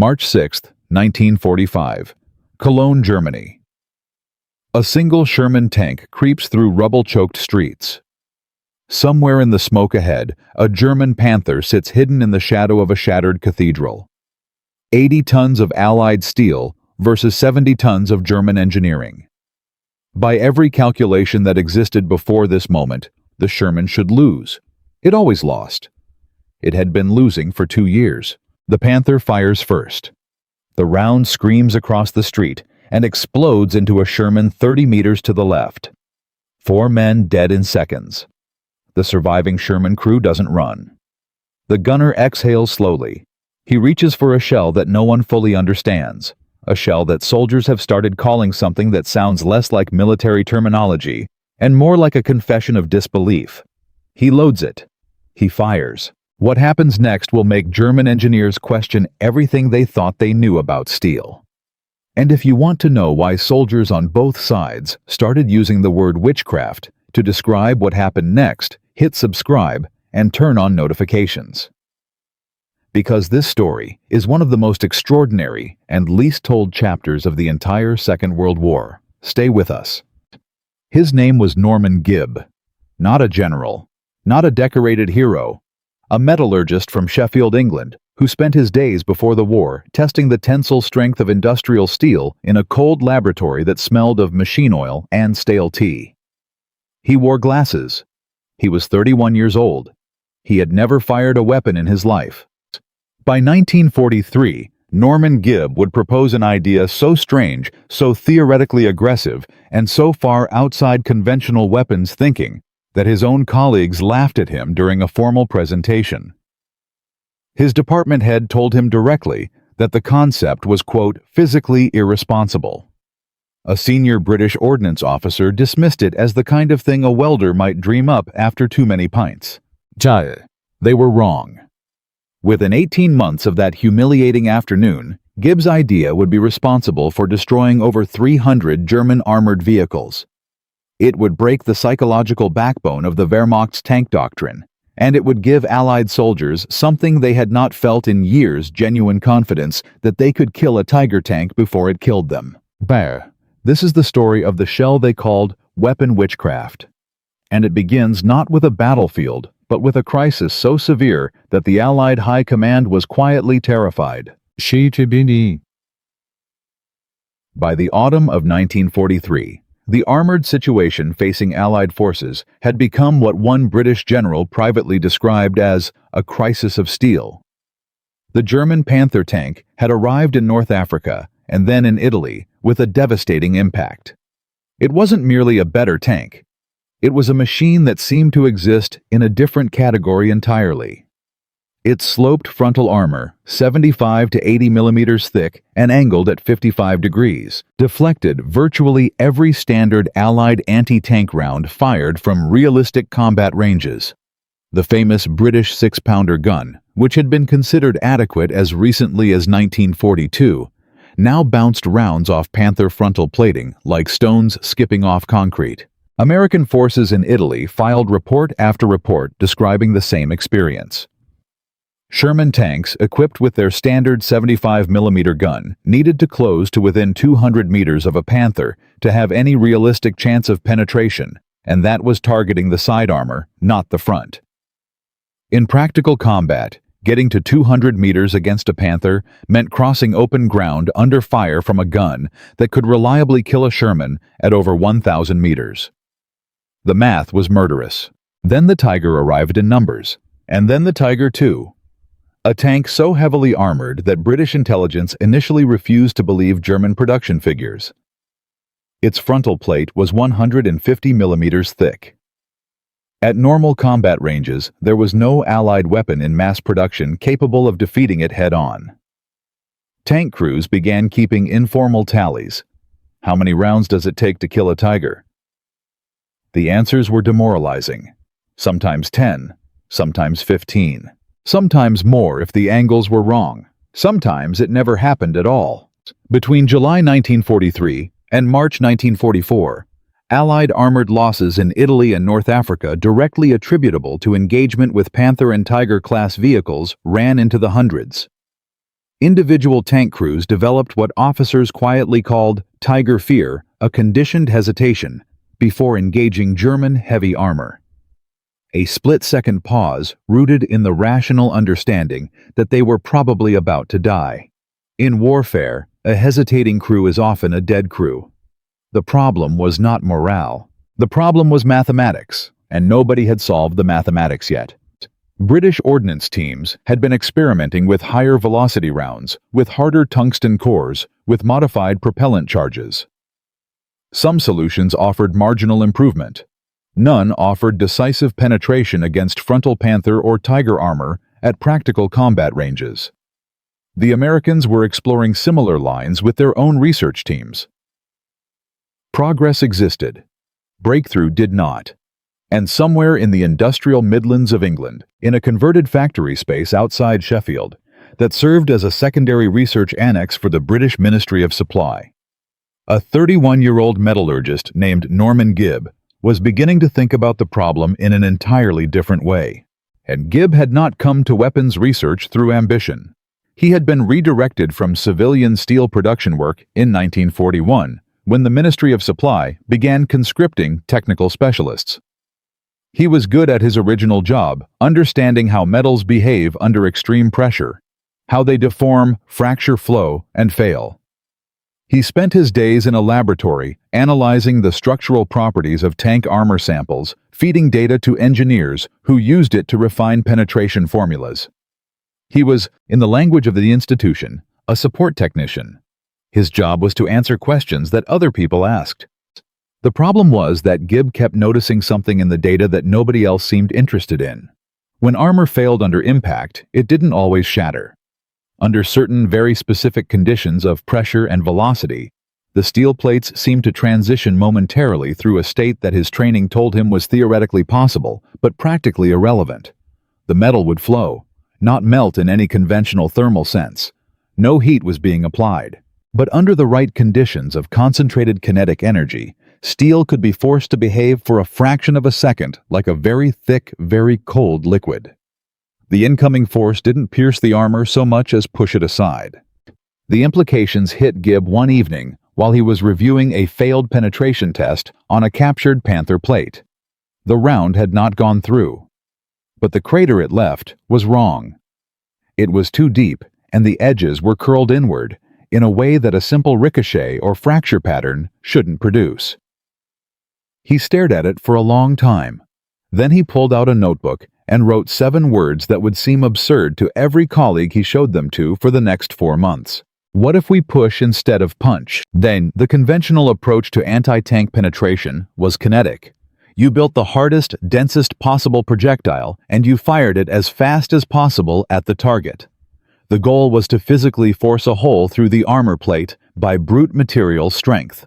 March 6, 1945. Cologne, Germany. A single Sherman tank creeps through rubble-choked streets. Somewhere in the smoke ahead, a German Panther sits hidden in the shadow of a shattered cathedral. 80 tons of Allied steel versus 70 tons of German engineering. By every calculation that existed before this moment, the Sherman should lose. It always lost. It had been losing for 2 years. The Panther fires first. The round screams across the street and explodes into a Sherman 30 meters to the left. 4 men dead in seconds. The surviving Sherman crew doesn't run. The gunner exhales slowly. He reaches for a shell that no one fully understands, a shell that soldiers have started calling something that sounds less like military terminology and more like a confession of disbelief. He loads it. He fires. What happens next will make German engineers question everything they thought they knew about steel. And if you want to know why soldiers on both sides started using the word witchcraft to describe what happened next, hit subscribe and turn on notifications. Because this story is one of the most extraordinary and least told chapters of the entire Second World War. Stay with us. His name was Norman Gibb. Not a general, not a decorated hero, a metallurgist from Sheffield, England, who spent his days before the war testing the tensile strength of industrial steel in a cold laboratory that smelled of machine oil and stale tea. He wore glasses. He was 31 years old. He had never fired a weapon in his life. By 1943, Norman Gibb would propose an idea so strange, so theoretically aggressive, and so far outside conventional weapons thinking that his own colleagues laughed at him during a formal presentation. His department head told him directly that the concept was, quote, physically irresponsible. A senior British ordnance officer dismissed it as the kind of thing a welder might dream up after too many pints. They were wrong. Within 18 months of that humiliating afternoon, Gibb's idea would be responsible for destroying over 300 German armored vehicles. It would break the psychological backbone of the Wehrmacht's tank doctrine, and it would give Allied soldiers something they had not felt in years: genuine confidence that they could kill a Tiger tank before it killed them. This is the story of the shell they called weapon witchcraft. And it begins not with a battlefield, but with a crisis so severe that the Allied High Command was quietly terrified. By the autumn of 1943, the armored situation facing Allied forces had become what one British general privately described as a crisis of steel. The German Panther tank had arrived in North Africa and then in Italy with a devastating impact. It wasn't merely a better tank. It was a machine that seemed to exist in a different category entirely. Its sloped frontal armor, 75 to 80 millimeters thick and angled at 55 degrees, deflected virtually every standard Allied anti-tank round fired from realistic combat ranges. The famous British 6-pounder gun, which had been considered adequate as recently as 1942, now bounced rounds off Panther frontal plating like stones skipping off concrete. American forces in Italy filed report after report describing the same experience. Sherman tanks, equipped with their standard 75mm gun, needed to close to within 200 meters of a Panther to have any realistic chance of penetration, and that was targeting the side armor, not the front. In practical combat, getting to 200 meters against a Panther meant crossing open ground under fire from a gun that could reliably kill a Sherman at over 1,000 meters. The math was murderous. Then the Tiger arrived in numbers, and then the Tiger II. A tank so heavily armored that British intelligence initially refused to believe German production figures. Its frontal plate was 150 millimeters thick. At normal combat ranges, there was no Allied weapon in mass production capable of defeating it head-on. Tank crews began keeping informal tallies. How many rounds does it take to kill a Tiger? The answers were demoralizing. Sometimes 10, sometimes 15. Sometimes more if the angles were wrong. Sometimes it never happened at all. Between July 1943 and March 1944, Allied armored losses in Italy and North Africa directly attributable to engagement with Panther and Tiger class vehicles ran into the hundreds. Individual tank crews developed what officers quietly called Tiger fear, a conditioned hesitation, before engaging German heavy armor. A split-second pause rooted in the rational understanding that they were probably about to die. In warfare, a hesitating crew is often a dead crew. The problem was not morale. The problem was mathematics, and nobody had solved the mathematics yet. British ordnance teams had been experimenting with higher velocity rounds, with harder tungsten cores, with modified propellant charges. Some solutions offered marginal improvement. None offered decisive penetration against frontal Panther or Tiger armor at practical combat ranges. The Americans were exploring similar lines with their own research teams. Progress existed. Breakthrough did not. And somewhere in the industrial Midlands of England, in a converted factory space outside Sheffield, that served as a secondary research annex for the British Ministry of Supply, a 31-year-old metallurgist named Norman Gibb was beginning to think about the problem in an entirely different way. And Gibb had not come to weapons research through ambition. He had been redirected from civilian steel production work in 1941, when the Ministry of Supply began conscripting technical specialists. He was good at his original job, understanding how metals behave under extreme pressure, how they deform, fracture flow, and fail. He spent his days in a laboratory analyzing the structural properties of tank armor samples, feeding data to engineers who used it to refine penetration formulas. He was, in the language of the institution, a support technician. His job was to answer questions that other people asked. The problem was that Gibb kept noticing something in the data that nobody else seemed interested in. When armor failed under impact, it didn't always shatter. Under certain very specific conditions of pressure and velocity, the steel plates seemed to transition momentarily through a state that his training told him was theoretically possible, but practically irrelevant. The metal would flow, not melt in any conventional thermal sense. No heat was being applied. But under the right conditions of concentrated kinetic energy, steel could be forced to behave for a fraction of a second like a very thick, very cold liquid. The incoming force didn't pierce the armor so much as push it aside. The implications hit Gibb one evening while he was reviewing a failed penetration test on a captured Panther plate. The round had not gone through. But the crater it left was wrong. It was too deep, and the edges were curled inward, in a way that a simple ricochet or fracture pattern shouldn't produce. He stared at it for a long time. Then he pulled out a notebook and wrote 7 words that would seem absurd to every colleague he showed them to for the next 4 months. What if we push instead of punch? Then, the conventional approach to anti-tank penetration was kinetic. You built the hardest, densest possible projectile, and you fired it as fast as possible at the target. The goal was to physically force a hole through the armor plate by brute material strength.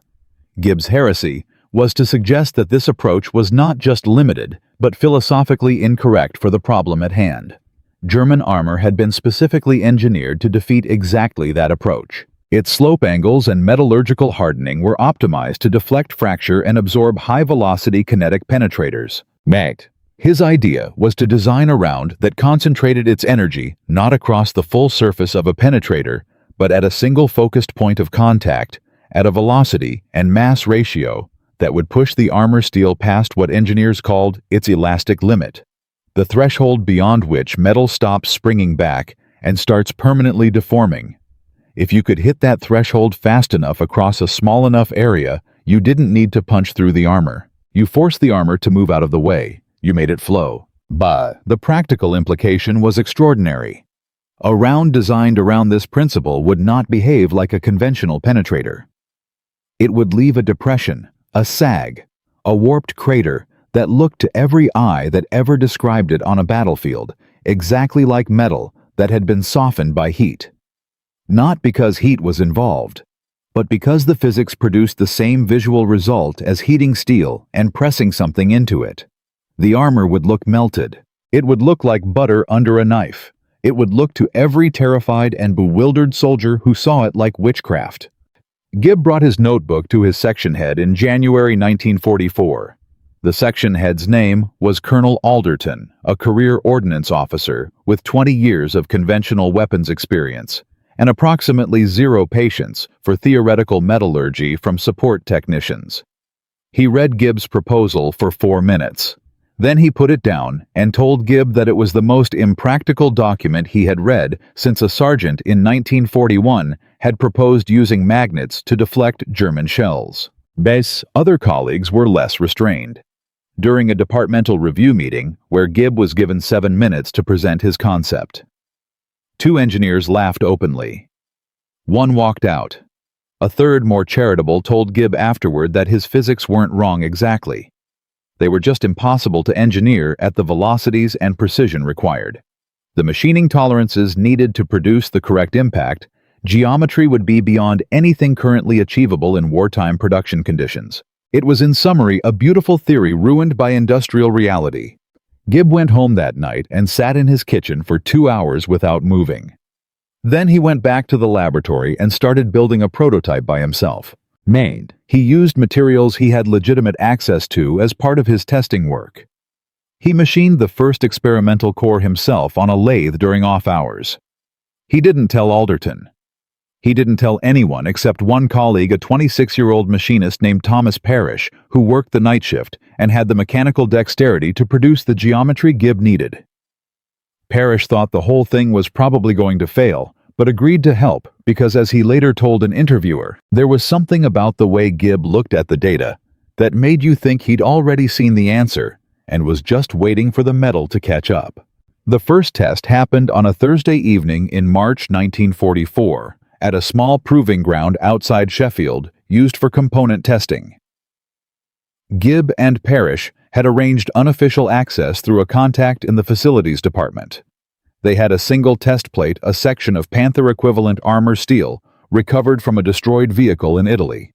Gibb's heresy was to suggest that this approach was not just limited, but philosophically incorrect for the problem at hand. German armor had been specifically engineered to defeat exactly that approach. Its slope angles and metallurgical hardening were optimized to deflect fracture and absorb high-velocity kinetic penetrators. His idea was to design a round that concentrated its energy not across the full surface of a penetrator, but at a single focused point of contact, at a velocity and mass ratio that would push the armor steel past what engineers called its elastic limit, the threshold beyond which metal stops springing back and starts permanently deforming. If you could hit that threshold fast enough across a small enough area, you didn't need to punch through the armor. You forced the armor to move out of the way. You made it flow. But the practical implication was extraordinary. A round designed around this principle would not behave like a conventional penetrator. It would leave a depression, a sag, a warped crater that looked to every eye that ever described it on a battlefield exactly like metal that had been softened by heat. Not because heat was involved, but because the physics produced the same visual result as heating steel and pressing something into it. The armor would look melted. It would look like butter under a knife. It would look to every terrified and bewildered soldier who saw it like witchcraft. Gibb brought his notebook to his section head in January 1944. The section head's name was Colonel Alderton, a career ordnance officer with 20 years of conventional weapons experience, and approximately 0 patience for theoretical metallurgy from support technicians. He read Gibb's proposal for 4 minutes. Then he put it down and told Gibb that it was the most impractical document he had read since a sergeant in 1941 had proposed using magnets to deflect German shells. Bess, other colleagues were less restrained. During a departmental review meeting, where Gibb was given 7 minutes to present his concept, 2 engineers laughed openly. One walked out. A third, more charitable, told Gibb afterward that his physics weren't wrong exactly. They were just impossible to engineer at the velocities and precision required. The machining tolerances needed to produce the correct impact, geometry would be beyond anything currently achievable in wartime production conditions. It was in summary a beautiful theory ruined by industrial reality. Gibb went home that night and sat in his kitchen for 2 hours without moving. Then he went back to the laboratory and started building a prototype by himself. He used materials he had legitimate access to as part of his testing work. He machined the first experimental core himself on a lathe during off hours. He didn't tell Alderton. He didn't tell anyone except one colleague, a 26-year-old machinist named Thomas Parrish, who worked the night shift and had the mechanical dexterity to produce the geometry Gibb needed. Parrish thought the whole thing was probably going to fail, but agreed to help because, as he later told an interviewer, there was something about the way Gibb looked at the data that made you think he'd already seen the answer and was just waiting for the metal to catch up. The first test happened on a Thursday evening in March 1944 at a small proving ground outside Sheffield used for component testing. Gibb and Parrish had arranged unofficial access through a contact in the facilities department. They had a single test plate, a section of Panther-equivalent armor steel, recovered from a destroyed vehicle in Italy.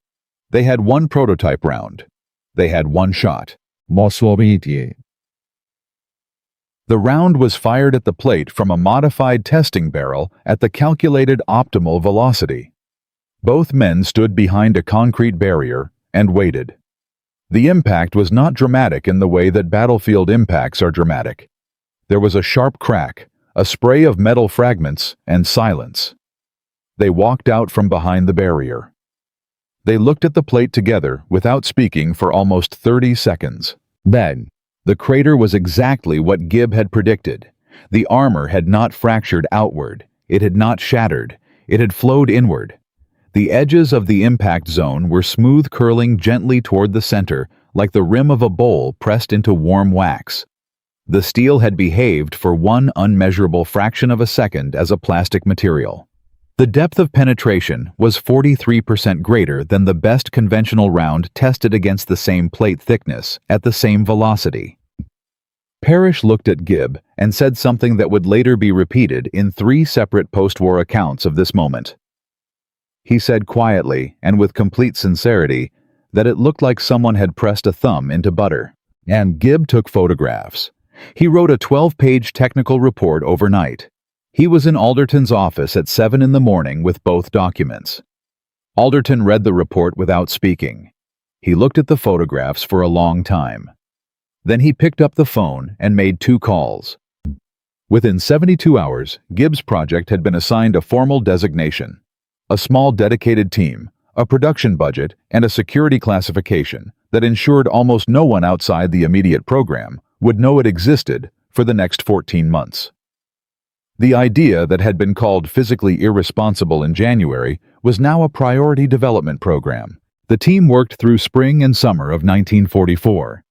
They had 1 prototype round. They had 1 shot. The round was fired at the plate from a modified testing barrel at the calculated optimal velocity. Both men stood behind a concrete barrier and waited. The impact was not dramatic in the way that battlefield impacts are dramatic. There was a sharp crack, a spray of metal fragments, and silence. They walked out from behind the barrier. They looked at the plate together without speaking for almost 30 seconds. Then, the crater was exactly what Gibb had predicted. The armor had not fractured outward. It had not shattered. It had flowed inward. The edges of the impact zone were smooth, curling gently toward the center, like the rim of a bowl pressed into warm wax. The steel had behaved for 1 unmeasurable fraction of a second as a plastic material. The depth of penetration was 43% greater than the best conventional round tested against the same plate thickness at the same velocity. Parrish looked at Gibb and said something that would later be repeated in 3 separate post-war accounts of this moment. He said quietly and with complete sincerity that it looked like someone had pressed a thumb into butter. And Gibb took photographs. He wrote a 12-page technical report overnight. He was in Alderton's office at 7 in the morning with both documents. Alderton read the report without speaking. He looked at the photographs for a long time. Then he picked up the phone and made 2 calls. Within 72 hours, Gibb's project had been assigned a formal designation, a small dedicated team, a production budget, and a security classification that ensured almost no one outside the immediate program would know it existed for the next 14 months. The idea that had been called physically irresponsible in January was now a priority development program. The team worked through spring and summer of 1944.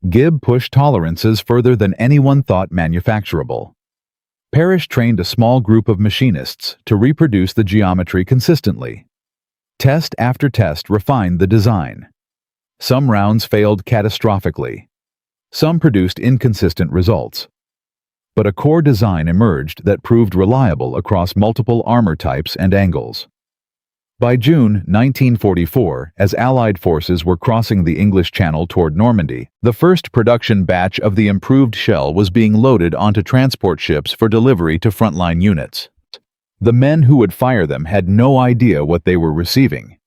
Gibb pushed tolerances further than anyone thought manufacturable. Parrish trained a small group of machinists to reproduce the geometry consistently. Test after test refined the design. Some rounds failed catastrophically. Some produced inconsistent results. But a core design emerged that proved reliable across multiple armor types and angles. By June 1944, as Allied forces were crossing the English Channel toward Normandy, the first production batch of the improved shell was being loaded onto transport ships for delivery to frontline units. The men who would fire them had no idea what they were receiving.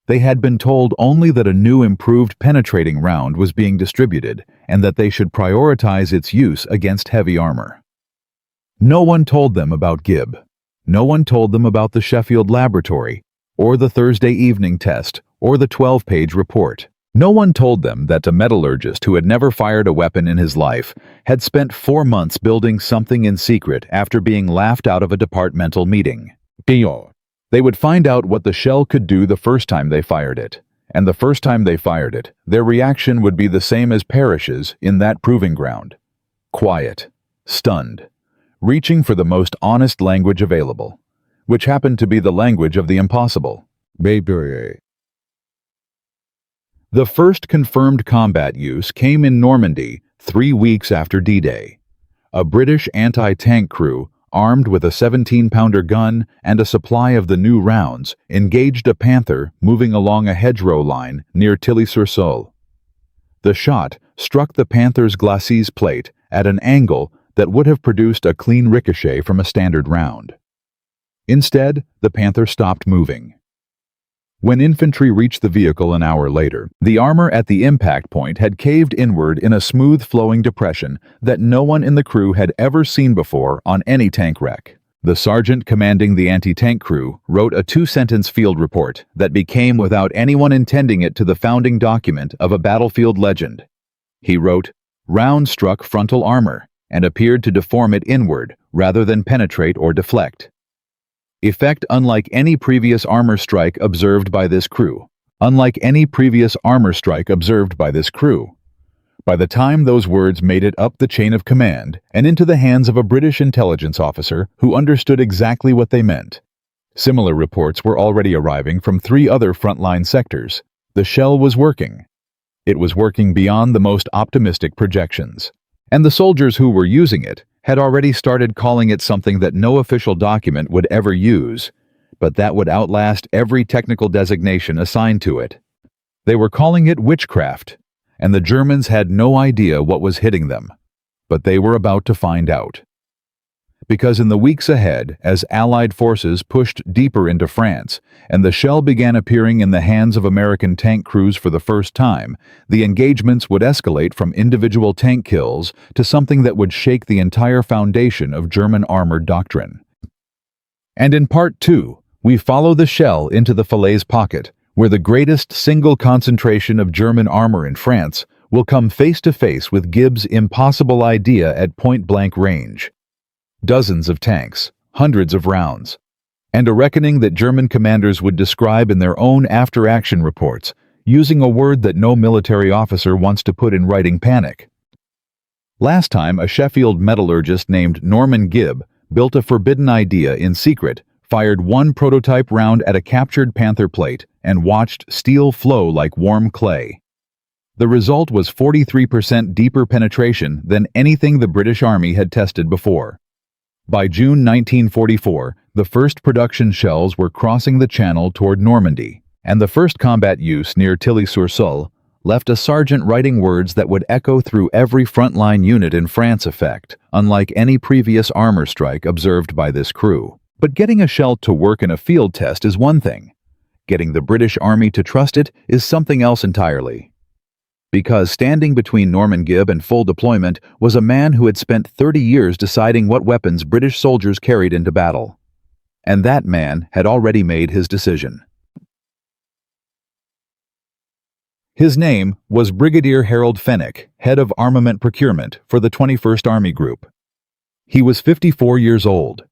They had been told only that a new improved penetrating round was being distributed and that they should prioritize its use against heavy armor. No one told them about Gibb. No one told them about the Sheffield laboratory, or the Thursday evening test, or the 12-page report. No one told them that a metallurgist who had never fired a weapon in his life had spent 4 months building something in secret after being laughed out of a departmental meeting. They would find out what the shell could do the first time they fired it, and the first time they fired it, their reaction would be the same as Parrish's in that proving ground. Quiet, stunned, reaching for the most honest language available, which happened to be the language of the impossible. The first confirmed combat use came in Normandy 3 weeks after D-Day. A British anti-tank crew, armed with a 17-pounder gun and a supply of the new rounds, engaged a Panther moving along a hedgerow line near Tilly-sur-Seulles. The shot struck the Panther's glacis plate at an angle that would have produced a clean ricochet from a standard round. Instead, the Panther stopped moving. When infantry reached the vehicle an hour later, the armor at the impact point had caved inward in a smooth-flowing depression that no one in the crew had ever seen before on any tank wreck. The sergeant commanding the anti-tank crew wrote a 2-sentence field report that became, without anyone intending it, to the founding document of a battlefield legend. He wrote, "Round struck frontal armor and appeared to deform it inward rather than penetrate or deflect. Effect unlike any previous armor strike observed by this crew. Unlike any previous armor strike observed by this crew." By the time those words made it up the chain of command and into the hands of a British intelligence officer who understood exactly what they meant, similar reports were already arriving from 3 other frontline sectors. The shell was working. It was working beyond the most optimistic projections. And the soldiers who were using it had already started calling it something that no official document would ever use, but that would outlast every technical designation assigned to it. They were calling it witchcraft, and the Germans had no idea what was hitting them, but they were about to find out. Because in the weeks ahead, as Allied forces pushed deeper into France and the shell began appearing in the hands of American tank crews for the first time, the engagements would escalate from individual tank kills to something that would shake the entire foundation of German armored doctrine. And in Part 2, we follow the shell into the Falaise Pocket, where the greatest single concentration of German armor in France will come face to face with Gibbs' impossible idea at point-blank range. Dozens of tanks, hundreds of rounds, and a reckoning that German commanders would describe in their own after-action reports, using a word that no military officer wants to put in writing: panic. Last time, a Sheffield metallurgist named Norman Gibb built a forbidden idea in secret, fired 1 prototype round at a captured Panther plate, and watched steel flow like warm clay. The result was 43% deeper penetration than anything the British Army had tested before. By June 1944, the first production shells were crossing the Channel toward Normandy, and the first combat use near Tilly-sur-Seulles left a sergeant writing words that would echo through every frontline unit in France. Effect unlike any previous armor strike observed by this crew. But getting a shell to work in a field test is one thing. Getting the British Army to trust it is something else entirely. Because standing between Norman Gibb and full deployment was a man who had spent 30 years deciding what weapons British soldiers carried into battle. And that man had already made his decision. His name was Brigadier Harold Fenwick, head of armament procurement for the 21st Army Group. He was 54 years old.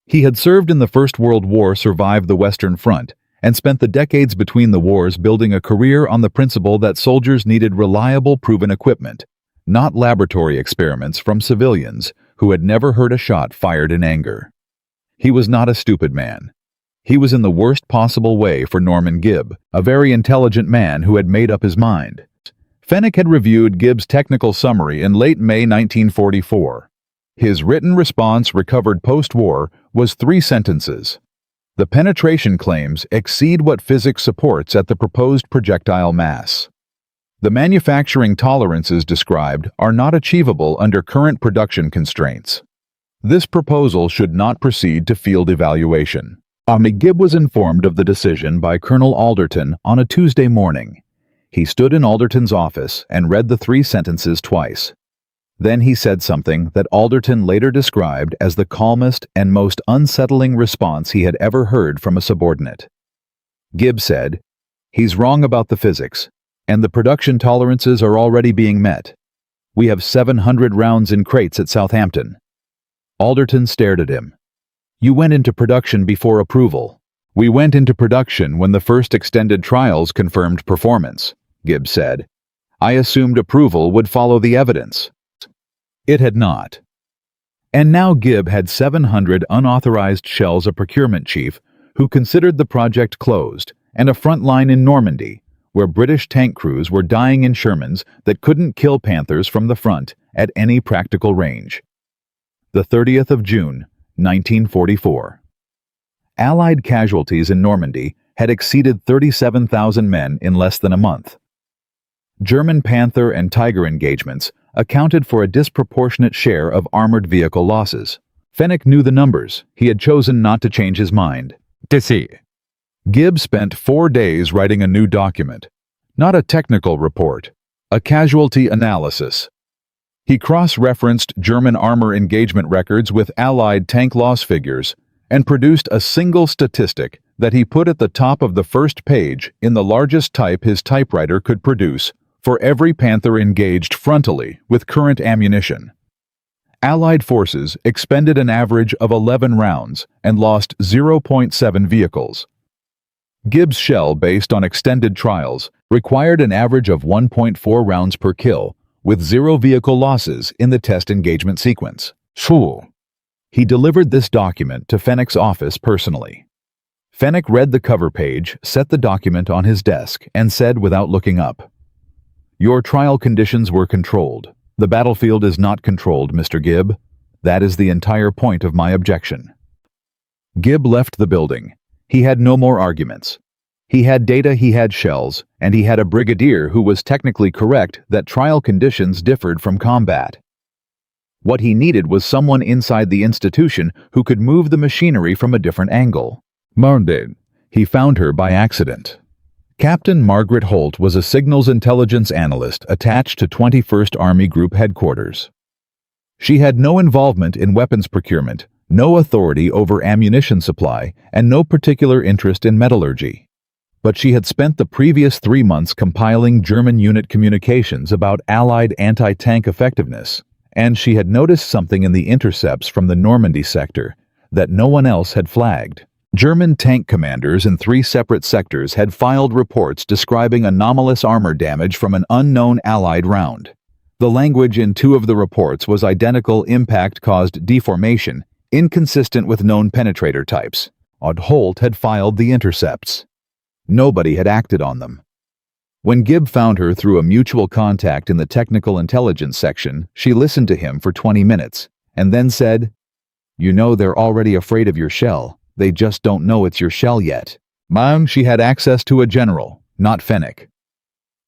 He had served in the First World War, survived the Western Front, and spent the decades between the wars building a career on the principle that soldiers needed reliable, proven equipment, not laboratory experiments from civilians who had never heard a shot fired in anger. He was not a stupid man. He was in the worst possible way for Norman Gibb, a very intelligent man who had made up his mind. Fenwick had reviewed Gibb's technical summary in late May 1944. His written response, recovered post-war, was 3 sentences. The penetration claims exceed what physics supports at the proposed projectile mass. The manufacturing tolerances described are not achievable under current production constraints. This proposal should not proceed to field evaluation. Gibb was informed of the decision by Colonel Alderton on a Tuesday morning. He stood in Alderton's office and read the 3 sentences twice. Then he said something that Alderton later described as the calmest and most unsettling response he had ever heard from a subordinate. Gibb said, "He's wrong about the physics, and the production tolerances are already being met. We have 700 rounds in crates at Southampton." Alderton stared at him. "You went into production before approval." "We went into production when the first extended trials confirmed performance," Gibb said. "I assumed approval would follow the evidence." It had not. And now Gibb had 700 unauthorized shells, a procurement chief who considered the project closed, and a front line in Normandy, where British tank crews were dying in Shermans that couldn't kill Panthers from the front at any practical range. The 30th of June, 1944. Allied casualties in Normandy had exceeded 37,000 men in less than a month. German Panther and Tiger engagements accounted for a disproportionate share of armored vehicle losses. Fenwick knew the numbers. He had chosen not to change his mind. Gibb spent 4 days writing a new document, not a technical report, a casualty analysis. He cross-referenced German armor engagement records with Allied tank loss figures and produced a single statistic that he put at the top of the first page in the largest type his typewriter could produce for every Panther engaged frontally with current ammunition. Allied forces expended an average of 11 rounds and lost 0.7 vehicles. Gibb's shell, based on extended trials, required an average of 1.4 rounds per kill, with 0 vehicle losses in the test engagement sequence. He delivered this document to Fenwick's office personally. Fenwick read the cover page, set the document on his desk, and said without looking up, "Your trial conditions were controlled. The battlefield is not controlled, Mr. Gibb. That is the entire point of my objection." Gibb left the building. He had no more arguments. He had data, he had shells, and he had a brigadier who was technically correct that trial conditions differed from combat. What he needed was someone inside the institution who could move the machinery from a different angle. Normandy. He found her by accident. Captain Margaret Holt was a signals intelligence analyst attached to 21st Army Group Headquarters. She had no involvement in weapons procurement, no authority over ammunition supply, and no particular interest in metallurgy. But she had spent the previous 3 months compiling German unit communications about Allied anti-tank effectiveness, and she had noticed something in the intercepts from the Normandy sector that no one else had flagged. German tank commanders in 3 separate sectors had filed reports describing anomalous armor damage from an unknown Allied round. The language in 2 of the reports was identical: impact caused deformation, inconsistent with known penetrator types. Holt had filed the intercepts. Nobody had acted on them. When Gibb found her through a mutual contact in the technical intelligence section, she listened to him for 20 minutes, and then said, "You know they're already afraid of your shell. They just don't know it's your shell yet." She had access to a general, not Fenwick.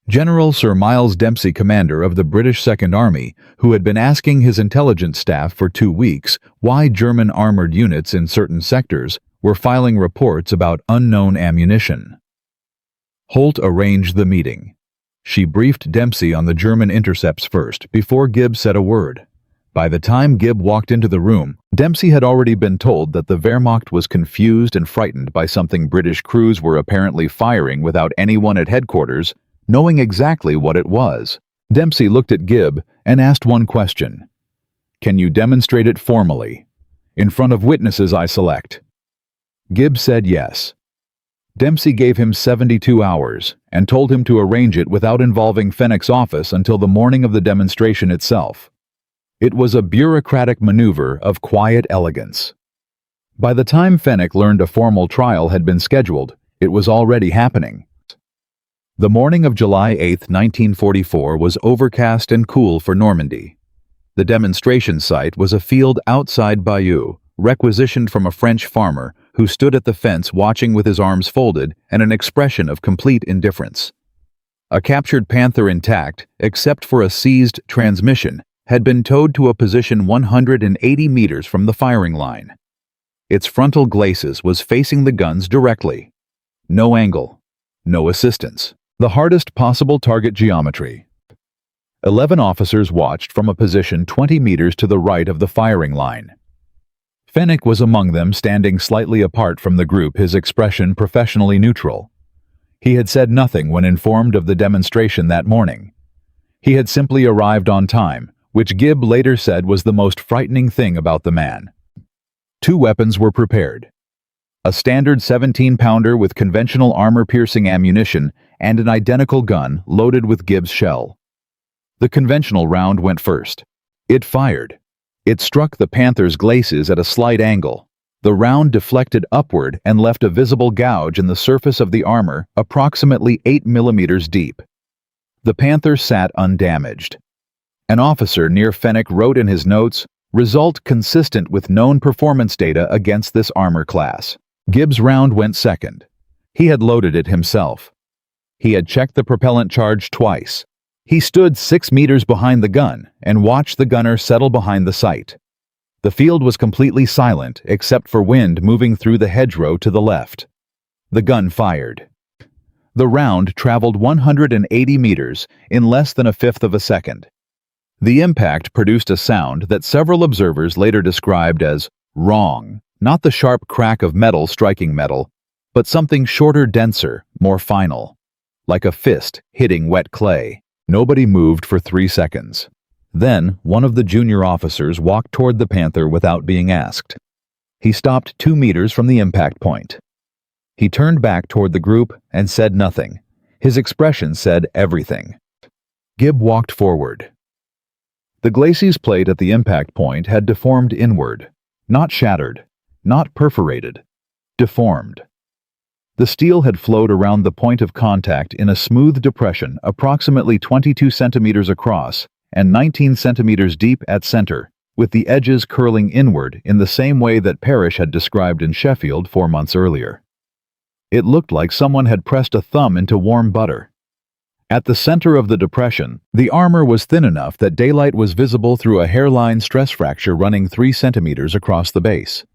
General Sir Miles Dempsey, commander of the British Second Army, who had been asking his intelligence staff for 2 weeks why German armored units in certain sectors were filing reports about unknown ammunition. Holt arranged the meeting. She briefed Dempsey on the German intercepts first, before Gibb said a word. By the time Gibb walked into the room, Dempsey had already been told that the Wehrmacht was confused and frightened by something British crews were apparently firing without anyone at headquarters knowing exactly what it was. Dempsey looked at Gibb and asked one question. "Can you demonstrate it formally? In front of witnesses I select?" Gibb said yes. Dempsey gave him 72 hours and told him to arrange it without involving Fenwick's office until the morning of the demonstration itself. It was a bureaucratic maneuver of quiet elegance. By the time Fenwick learned a formal trial had been scheduled, it was already happening. The morning of July 8, 1944 was overcast and cool for Normandy. The demonstration site was a field outside Bayeux, requisitioned from a French farmer who stood at the fence watching with his arms folded and an expression of complete indifference. A captured Panther intact, except for a seized transmission, had been towed to a position 180 meters from the firing line. Its frontal glacis was facing the guns directly. No angle, no assistance. The hardest possible target geometry. 11 officers watched from a position 20 meters to the right of the firing line. Fenwick was among them, standing slightly apart from the group, his expression professionally neutral. He had said nothing when informed of the demonstration that morning. He had simply arrived on time, which Gibb later said was the most frightening thing about the man. 2 weapons were prepared: a standard 17-pounder with conventional armor-piercing ammunition and an identical gun loaded with Gibb's shell. The conventional round went first. It fired. It struck the Panther's glacis at a slight angle. The round deflected upward and left a visible gouge in the surface of the armor approximately 8 millimeters deep. The Panther sat undamaged. An officer near Fenwick wrote in his notes, "Result consistent with known performance data against this armor class." Gibb's round went second. He had loaded it himself. He had checked the propellant charge twice. He stood 6 meters behind the gun and watched the gunner settle behind the sight. The field was completely silent except for wind moving through the hedgerow to the left. The gun fired. The round traveled 180 meters in less than a fifth of a second. The impact produced a sound that several observers later described as wrong, not the sharp crack of metal striking metal, but something shorter, denser, more final, like a fist hitting wet clay. Nobody moved for 3 seconds. Then, one of the junior officers walked toward the Panther without being asked. He stopped 2 meters from the impact point. He turned back toward the group and said nothing. His expression said everything. Gibb walked forward. The glacis plate at the impact point had deformed inward, not shattered, not perforated, deformed. The steel had flowed around the point of contact in a smooth depression approximately 22 centimeters across and 19 centimeters deep at center, with the edges curling inward in the same way that Parrish had described in Sheffield 4 months earlier. It looked like someone had pressed a thumb into warm butter. At the center of the depression, the armor was thin enough that daylight was visible through a hairline stress fracture running 3 centimeters across the base.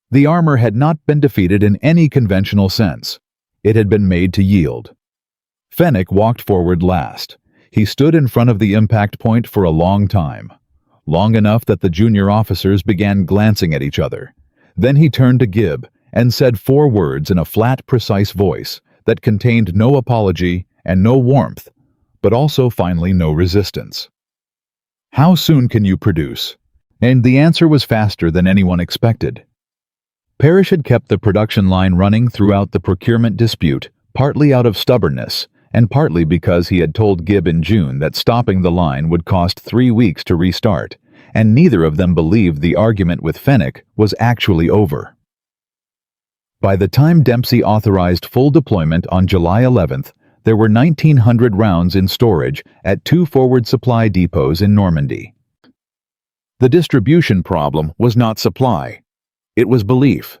The armor had not been defeated in any conventional sense. It had been made to yield. Fenwick walked forward last. He stood in front of the impact point for a long time, long enough that the junior officers began glancing at each other. Then he turned to Gibb and said 4 words in a flat, precise voice that contained no apology and no warmth, but also finally no resistance. "How soon can you produce?" And the answer was faster than anyone expected. Parrish had kept the production line running throughout the procurement dispute, partly out of stubbornness, and partly because he had told Gibb in June that stopping the line would cost 3 weeks to restart, and neither of them believed the argument with Fenwick was actually over. By the time Dempsey authorized full deployment on July 11th, there were 1,900 rounds in storage at 2 forward supply depots in Normandy. The distribution problem was not supply. It was belief.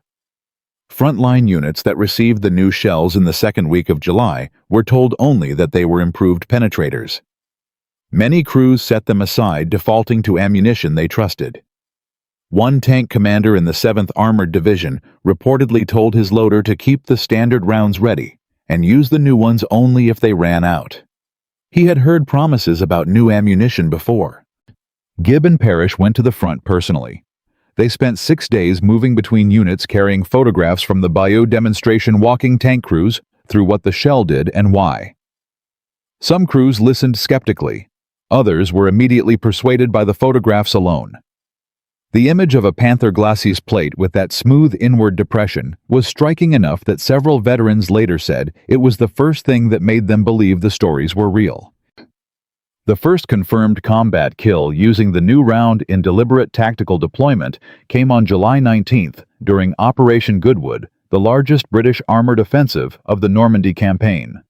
Frontline units that received the new shells in the second week of July were told only that they were improved penetrators. Many crews set them aside, defaulting to ammunition they trusted. One tank commander in the 7th Armored Division reportedly told his loader to keep the standard rounds ready and use the new ones only if they ran out. He had heard promises about new ammunition before. Gibb and Parrish went to the front personally. They spent 6 days moving between units, carrying photographs from the Bayeux demonstration walking tank crews through what the shell did and why. Some crews listened skeptically. Others were immediately persuaded by the photographs alone. The image of a Panther glacis plate with that smooth inward depression was striking enough that several veterans later said it was the first thing that made them believe the stories were real. The first confirmed combat kill using the new round in deliberate tactical deployment came on July 19th during Operation Goodwood, the largest British armored offensive of the Normandy campaign.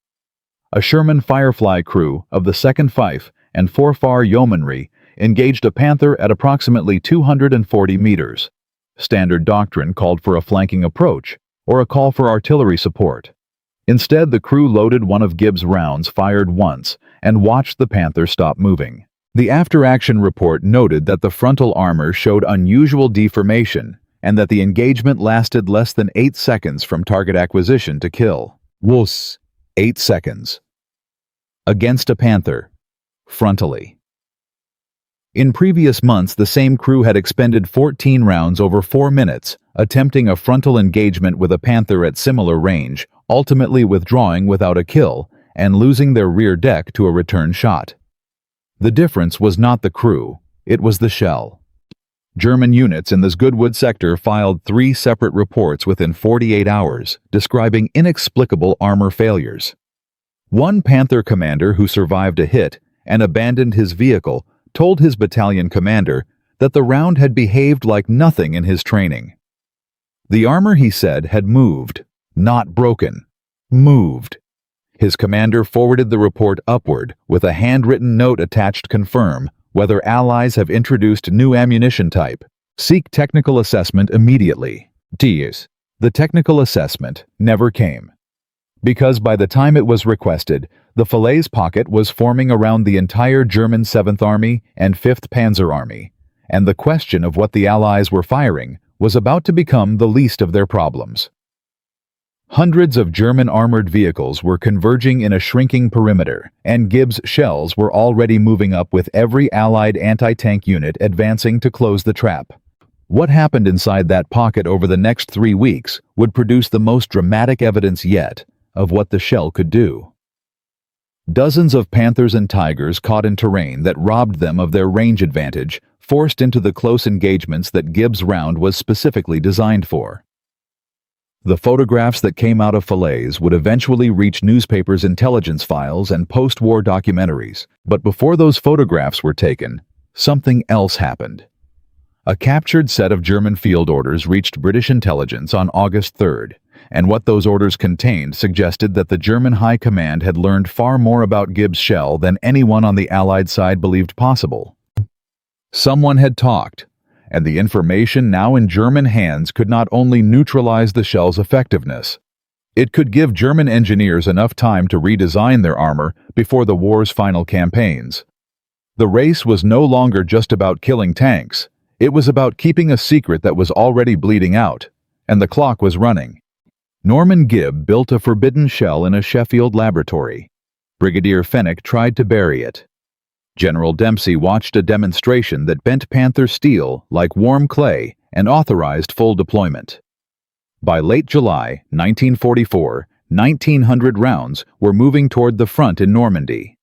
A Sherman Firefly crew of the 2nd Fife and Forfar Yeomanry engaged a Panther at approximately 240 meters. Standard doctrine called for a flanking approach or a call for artillery support. Instead, the crew loaded one of Gibb's rounds fired once and watched the Panther stop moving. The after-action report noted that the frontal armor showed unusual deformation and that the engagement lasted less than 8 seconds from target acquisition to kill. Wuss, 8 seconds. Against a Panther. frontally. In previous months, the same crew had expended 14 rounds over 4 minutes, attempting a frontal engagement with a Panther at similar range, ultimately withdrawing without a kill and losing their rear deck to a return shot. The difference was not the crew, it was the shell. German units in this Goodwood sector filed 3 separate reports within 48 hours, describing inexplicable armor failures. One Panther commander who survived a hit and abandoned his vehicle told his battalion commander that the round had behaved like nothing in his training. The armor, he said, had moved, not broken, moved. His commander forwarded the report upward with a handwritten note attached to confirm whether Allies have introduced new ammunition type. Seek technical assessment immediately. The technical assessment never came, because by the time it was requested, the Falaise Pocket was forming around the entire German 7th Army and 5th Panzer Army, and the question of what the Allies were firing was about to become the least of their problems. Hundreds of German armored vehicles were converging in a shrinking perimeter, and Gibbs shells were already moving up with every Allied anti-tank unit advancing to close the trap. What happened inside that pocket over the next 3 weeks would produce the most dramatic evidence yet of what the shell could do. Dozens of Panthers and Tigers caught in terrain that robbed them of their range advantage, forced into the close engagements that Gibbs' round was specifically designed for. The photographs that came out of Falaise would eventually reach newspapers' intelligence files and post-war documentaries, but before those photographs were taken, something else happened. A captured set of German field orders reached British intelligence on August 3rd, and what those orders contained suggested that the German High Command had learned far more about Gibbs' shell than anyone on the Allied side believed possible. Someone had talked, and the information now in German hands could not only neutralize the shell's effectiveness, it could give German engineers enough time to redesign their armor before the war's final campaigns. The race was no longer just about killing tanks, it was about keeping a secret that was already bleeding out, and the clock was running. Norman Gibb built a forbidden shell in a Sheffield laboratory. Brigadier Fenwick tried to bury it. General Dempsey watched a demonstration that bent Panther steel like warm clay and authorized full deployment. By late July 1944, 1,900 rounds were moving toward the front in Normandy.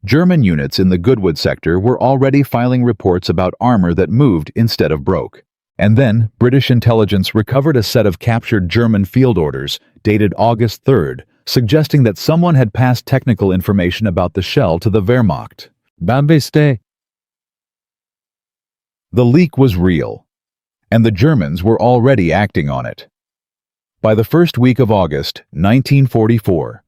German units in the Goodwood sector were already filing reports about armor that moved instead of broke. And then British intelligence recovered a set of captured German field orders dated August 3rd, suggesting that someone had passed technical information about the shell to the Wehrmacht. The leak was real, and the Germans were already acting on it. By the first week of August 1944,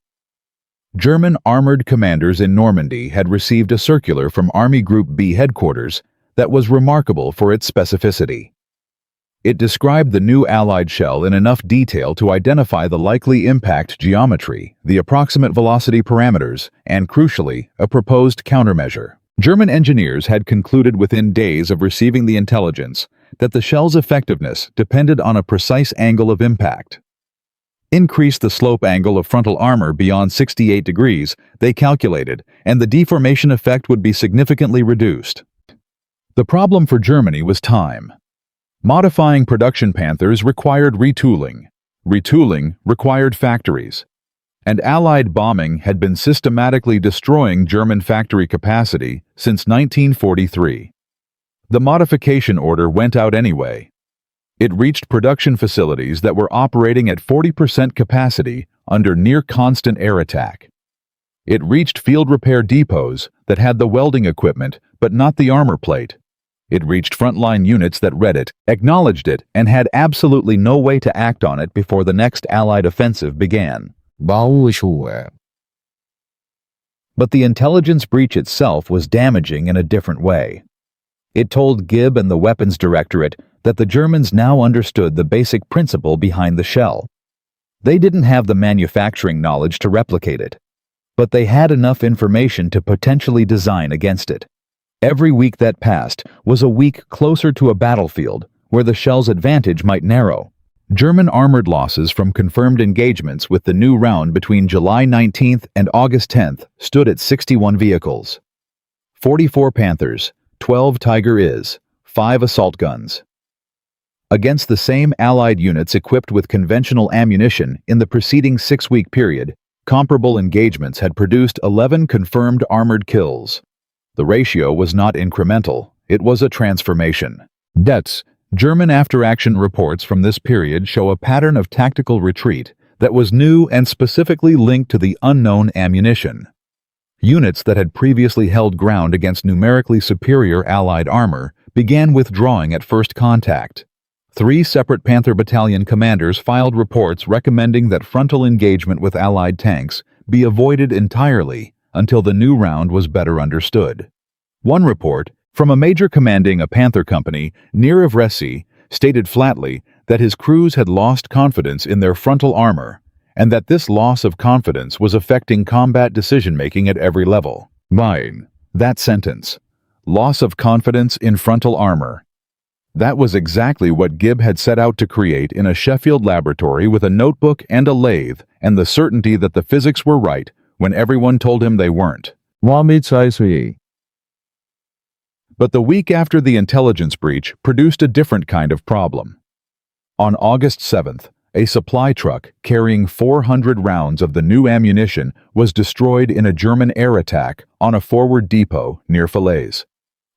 German armored commanders in Normandy had received a circular from Army Group B headquarters that was remarkable for its specificity. It described the new Allied shell in enough detail to identify the likely impact geometry, the approximate velocity parameters, and, crucially, a proposed countermeasure. German engineers had concluded within days of receiving the intelligence that the shell's effectiveness depended on a precise angle of impact. Increase the slope angle of frontal armor beyond 68 degrees, they calculated, and the deformation effect would be significantly reduced. The problem for Germany was time. Modifying production Panthers required retooling. Retooling required factories. And Allied bombing had been systematically destroying German factory capacity since 1943. The modification order went out anyway. It reached production facilities that were operating at 40% capacity under near-constant air attack. It reached field repair depots that had the welding equipment but not the armor plate. It reached frontline units that read it, acknowledged it, and had absolutely no way to act on it before the next Allied offensive began. But the intelligence breach itself was damaging in a different way. It told Gibb and the Weapons Directorate that the Germans now understood the basic principle behind the shell. They didn't have the manufacturing knowledge to replicate it, but they had enough information to potentially design against it. Every week that passed was a week closer to a battlefield where the shell's advantage might narrow. German armored losses from confirmed engagements with the new round between July 19th and August 10th stood at 61 vehicles. 44 Panthers, 12 Tiger IS, 5 assault guns. Against the same Allied units equipped with conventional ammunition in the preceding 6-week period, comparable engagements had produced 11 confirmed armored kills. The ratio was not incremental, it was a transformation. Deaths. German after-action reports from this period show a pattern of tactical retreat that was new and specifically linked to the unknown ammunition. Units that had previously held ground against numerically superior Allied armor began withdrawing at first contact. 3 separate Panther Battalion commanders filed reports recommending that frontal engagement with Allied tanks be avoided entirely until the new round was better understood. One report, from a major commanding a Panther company near Ivry, stated flatly that his crews had lost confidence in their frontal armor and that this loss of confidence was affecting combat decision-making at every level. Mine. That sentence. Loss of confidence in frontal armor. That was exactly what Gibb had set out to create in a Sheffield laboratory with a notebook and a lathe and the certainty that the physics were right when everyone told him they weren't. WWII. But the week after the intelligence breach produced a different kind of problem. On August 7th, a supply truck carrying 400 rounds of the new ammunition was destroyed in a German air attack on a forward depot near Falaise.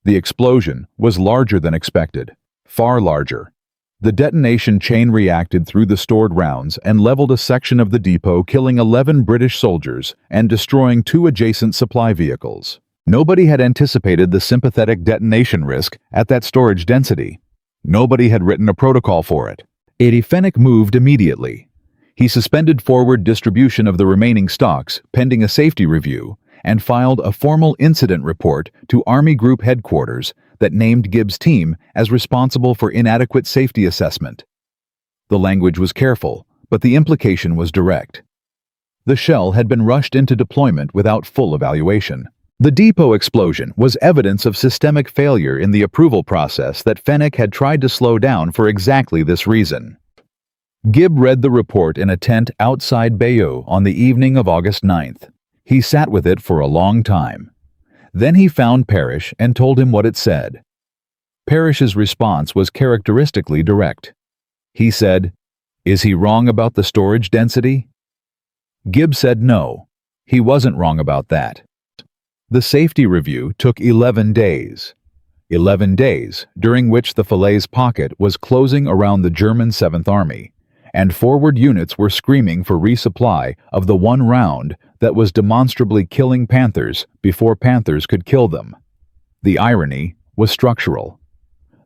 The explosion was larger than expected. Far larger. The detonation chain reacted through the stored rounds and leveled a section of the depot, killing 11 British soldiers and destroying 2 adjacent supply vehicles. Nobody had anticipated the sympathetic detonation risk at that storage density. Nobody had written a protocol for it. Fenwick moved immediately. He suspended forward distribution of the remaining stocks pending a safety review and filed a formal incident report to Army Group Headquarters that named Gibb's team as responsible for inadequate safety assessment. The language was careful, but the implication was direct. The shell had been rushed into deployment without full evaluation. The depot explosion was evidence of systemic failure in the approval process that Fenwick had tried to slow down for exactly this reason. Gibb read the report in a tent outside Bayeux on the evening of August 9th. He sat with it for a long time. Then he found Parrish and told him what it said. Parrish's response was characteristically direct. He said, "Is he wrong about the storage density?" Gibb said no. He wasn't wrong about that. The safety review took 11 days. 11 days, during which the Falaise Pocket was closing around the German 7th Army, and forward units were screaming for resupply of the one round that was demonstrably killing Panthers before Panthers could kill them. The irony was structural.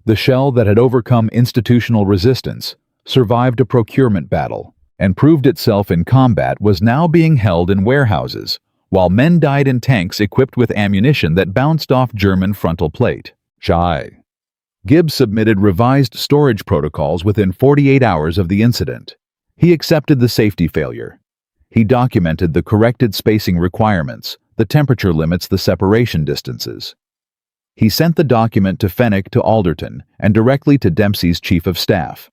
The shell that had overcome institutional resistance, survived a procurement battle, and proved itself in combat was now being held in warehouses, while men died in tanks equipped with ammunition that bounced off German frontal plate. Gibb submitted revised storage protocols within 48 hours of the incident. He accepted the safety failure. He documented the corrected spacing requirements, the temperature limits, the separation distances. He sent the document to Fenwick to Alderton and directly to Dempsey's chief of staff.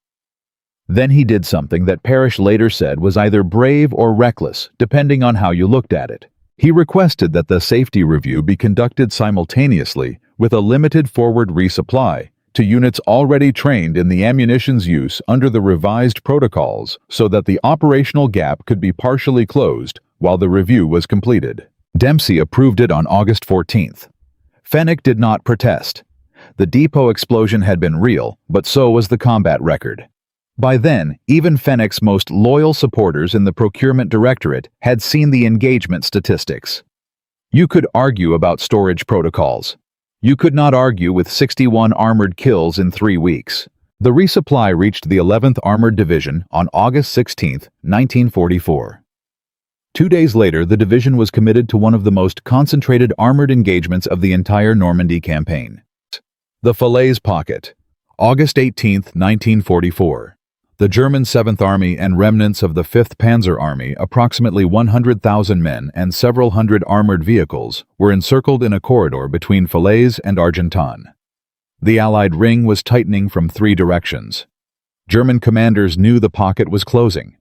Then he did something that Parrish later said was either brave or reckless, depending on how you looked at it. He requested that the safety review be conducted simultaneously with a limited forward resupply to units already trained in the ammunition's use under the revised protocols so that the operational gap could be partially closed while the review was completed. Dempsey approved it on August 14th. Fenwick did not protest. The depot explosion had been real, but so was the combat record. By then, even Fenwick's most loyal supporters in the procurement directorate had seen the engagement statistics. You could argue about storage protocols. You could not argue with 61 armored kills in 3 weeks. The resupply reached the 11th Armored Division on August 16, 1944. 2 days later, the division was committed to one of the most concentrated armored engagements of the entire Normandy campaign. The Falaise Pocket, August 18, 1944. The German 7th Army and remnants of the 5th Panzer Army, approximately 100,000 men and several hundred armored vehicles, were encircled in a corridor between Falaise and Argentan. The Allied ring was tightening from 3 directions. German commanders knew the pocket was closing.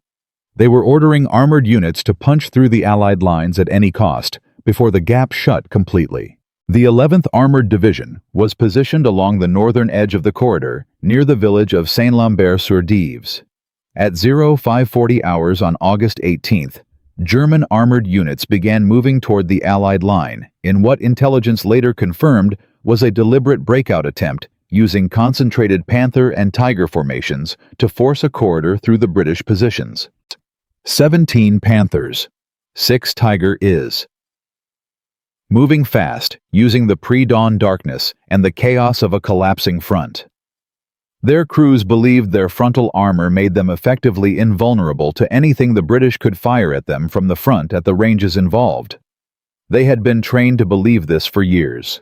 They were ordering armored units to punch through the Allied lines at any cost before the gap shut completely. The 11th Armored Division was positioned along the northern edge of the corridor near the village of Saint-Lambert-sur-Dives. At 0540 hours on August 18th, German armored units began moving toward the Allied line in what intelligence later confirmed was a deliberate breakout attempt using concentrated Panther and Tiger formations to force a corridor through the British positions. 17 Panthers, 6 Tiger is. Moving fast, using the pre-dawn darkness and the chaos of a collapsing front. Their crews believed their frontal armor made them effectively invulnerable to anything the British could fire at them from the front at the ranges involved. They had been trained to believe this for years.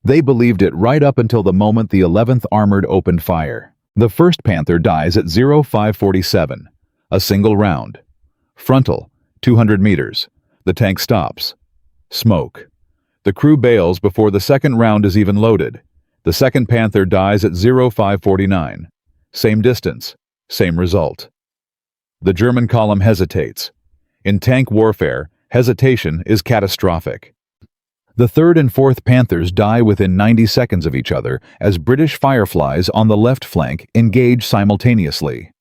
They believed it right up until the moment the 11th Armored opened fire. The first Panther dies at 0547, a single round. Frontal, 200 meters. The tank stops. Smoke. The crew bails before the second round is even loaded. The second Panther dies at 0549. Same distance, same result. The German column hesitates. In tank warfare, hesitation is catastrophic. The third and fourth Panthers die within 90 seconds of each other as British Fireflies on the left flank engage simultaneously.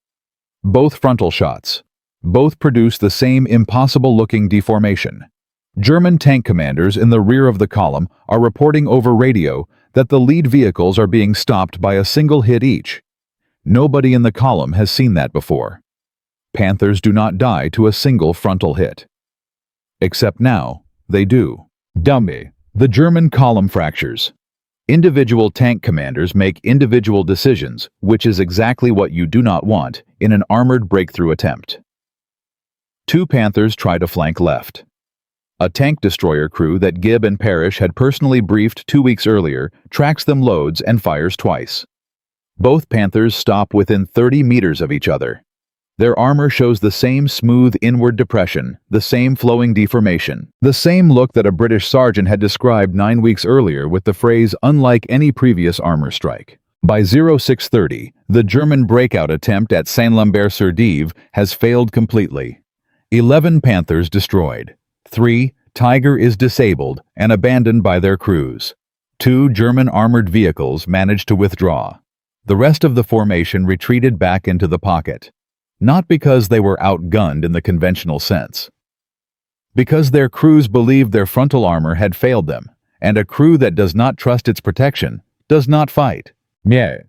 Both frontal shots. Both produce the same impossible-looking deformation. German tank commanders in the rear of the column are reporting over radio that the lead vehicles are being stopped by a single hit each. Nobody in the column has seen that before. Panthers do not die to a single frontal hit. Except now, they do. Dummy. The German column fractures. Individual tank commanders make individual decisions, which is exactly what you do not want in an armored breakthrough attempt. 2 Panthers try to flank left. A tank destroyer crew that Gibb and Parrish had personally briefed 2 weeks earlier tracks them loads and fires twice. Both Panthers stop within 30 meters of each other. Their armor shows the same smooth inward depression, the same flowing deformation, the same look that a British sergeant had described 9 weeks earlier with the phrase "unlike any previous armor strike." By 0630, the German breakout attempt at Saint-Lambert-sur-Dives has failed completely. 11 Panthers destroyed. 3 Tiger is disabled and abandoned by their crews. 2 German armored vehicles managed to withdraw. The rest of the formation retreated back into the pocket. Not because they were outgunned in the conventional sense. Because their crews believed their frontal armor had failed them, and a crew that does not trust its protection does not fight. Yeah.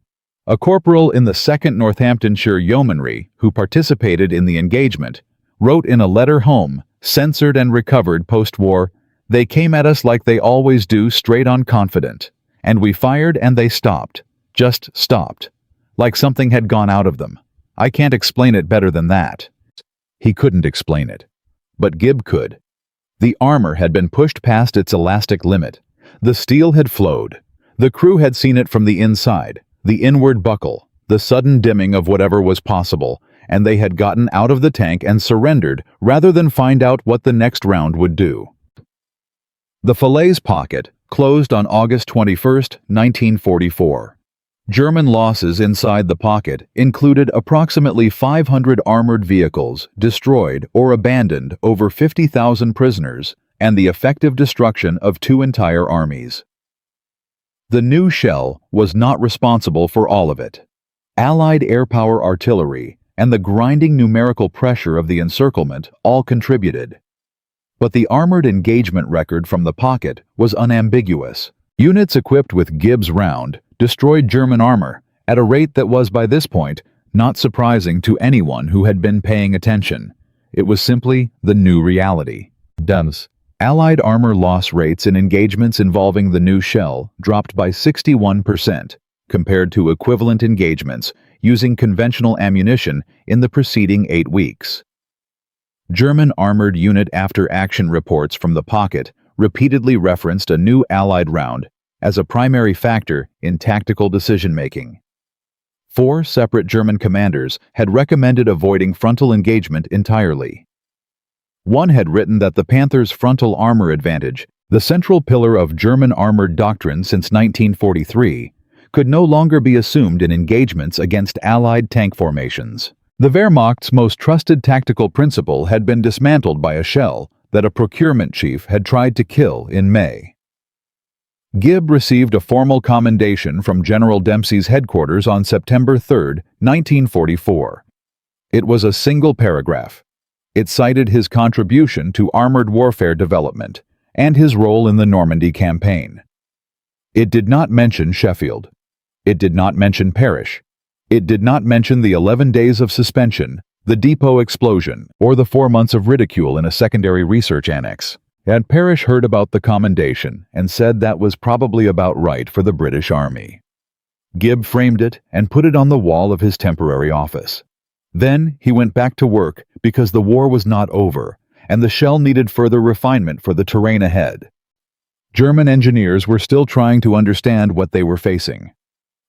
A corporal in the 2nd Northamptonshire Yeomanry, who participated in the engagement, wrote in a letter home, censored and recovered post-war, "They came at us like they always do, straight on confident. And we fired and they stopped. Just stopped. Like something had gone out of them. I can't explain it better than that." He couldn't explain it. But Gibb could. The armor had been pushed past its elastic limit. The steel had flowed. The crew had seen it from the inside, the inward buckle, the sudden dimming of whatever was possible, and they had gotten out of the tank and surrendered rather than find out what the next round would do. The Falaise Pocket closed on August 21, 1944. German losses inside the pocket included approximately 500 armored vehicles destroyed or abandoned, over 50,000 prisoners, and the effective destruction of 2 entire armies. The new shell was not responsible for all of it. Allied air power artillery and the grinding numerical pressure of the encirclement all contributed. But the armored engagement record from the pocket was unambiguous. Units equipped with Gibbs round destroyed German armor at a rate that was, by this point, not surprising to anyone who had been paying attention. It was simply the new reality. Dumbs. Allied armor loss rates in engagements involving the new shell dropped by 61% compared to equivalent engagements using conventional ammunition in the preceding 8 weeks. German armored unit after-action reports from the pocket repeatedly referenced a new Allied round as a primary factor in tactical decision-making. 4 separate German commanders had recommended avoiding frontal engagement entirely. One had written that the Panther's frontal armor advantage, the central pillar of German armored doctrine since 1943, could no longer be assumed in engagements against Allied tank formations. The Wehrmacht's most trusted tactical principle had been dismantled by a shell that a procurement chief had tried to kill in May. Gibb received a formal commendation from General Dempsey's headquarters on September 3, 1944. It was a single paragraph. It cited his contribution to armored warfare development and his role in the Normandy campaign. It did not mention Sheffield. It did not mention Parrish. It did not mention the 11 days of suspension, the depot explosion, or the 4 months of ridicule in a secondary research annex. Had Parrish heard about the commendation and said that was probably about right for the British Army. Gibb framed it and put it on the wall of his temporary office. Then he went back to work because the war was not over, and the shell needed further refinement for the terrain ahead. German engineers were still trying to understand what they were facing.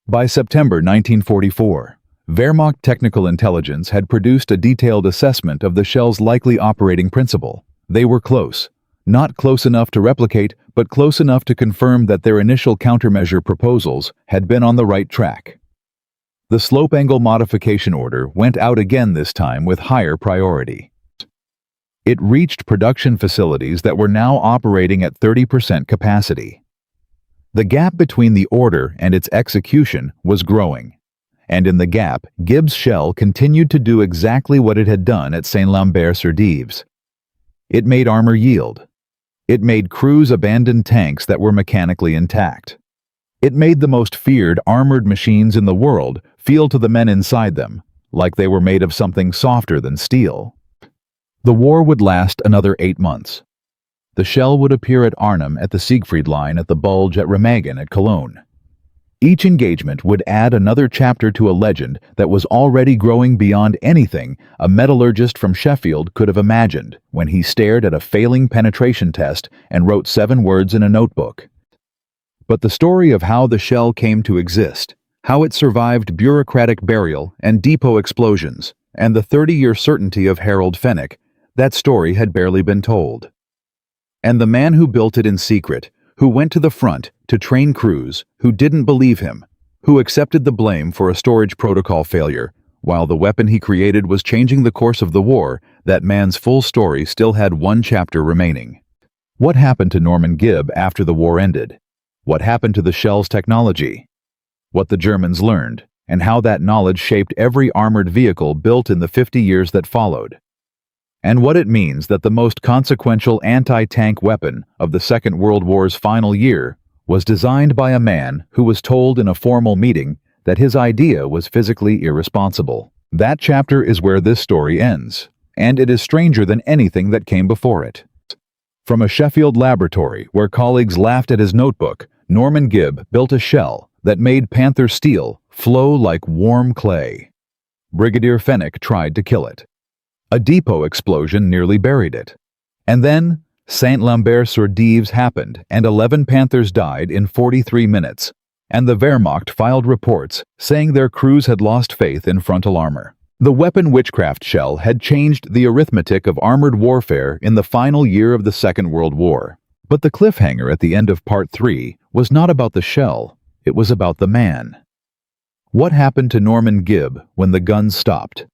By September 1944, Wehrmacht Technical Intelligence had produced a detailed assessment of the shell's likely operating principle. They were close. Not close enough to replicate, but close enough to confirm that their initial countermeasure proposals had been on the right track. The slope angle modification order went out again this time with higher priority. It reached production facilities that were now operating at 30% capacity. The gap between the order and its execution was growing, and in the gap, Gibb's shell continued to do exactly what it had done at Saint-Lambert-sur-Dives. It made armor yield. It made crews abandon tanks that were mechanically intact. It made the most feared armored machines in the world feel to the men inside them like they were made of something softer than steel. The war would last another 8 months. The shell would appear at Arnhem at the Siegfried Line at the Bulge at Remagen at Cologne. Each engagement would add another chapter to a legend that was already growing beyond anything a metallurgist from Sheffield could have imagined when he stared at a failing penetration test and wrote 7 words in a notebook. But the story of how the shell came to exist, how it survived bureaucratic burial and depot explosions, and the 30-year certainty of Harold Fenwick, that story had barely been told. And the man who built it in secret, who went to the front to train crews, who didn't believe him, who accepted the blame for a storage protocol failure, while the weapon he created was changing the course of the war, that man's full story still had 1 chapter remaining. What happened to Norman Gibb after the war ended? What happened to the shell's technology? What the Germans learned, and how that knowledge shaped every armored vehicle built in the 50 years that followed. And what it means that the most consequential anti-tank weapon of the Second World War's final year was designed by a man who was told in a formal meeting that his idea was physically irresponsible. That chapter is where this story ends, and it is stranger than anything that came before it. From a Sheffield laboratory where colleagues laughed at his notebook, Norman Gibb built a shell that made Panther steel flow like warm clay. Brigadier Fenwick tried to kill it. A depot explosion nearly buried it. And then, Saint-Lambert-sur-Dives happened, and 11 Panthers died in 43 minutes, and the Wehrmacht filed reports saying their crews had lost faith in frontal armor. The weapon Witchcraft shell had changed the arithmetic of armored warfare in the final year of the Second World War. But the cliffhanger at the end of Part 3 was not about the shell, it was about the man. What happened to Norman Gibb when the guns stopped?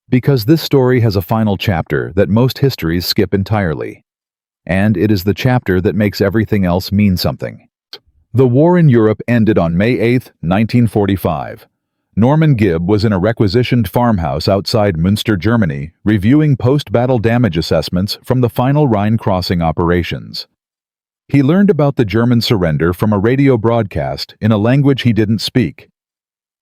Because this story has a final chapter that most histories skip entirely. And it is the chapter that makes everything else mean something. The war in Europe ended on May 8, 1945. Norman Gibb was in a requisitioned farmhouse outside Münster, Germany, reviewing post-battle damage assessments from the final Rhine crossing operations. He learned about the German surrender from a radio broadcast in a language he didn't speak.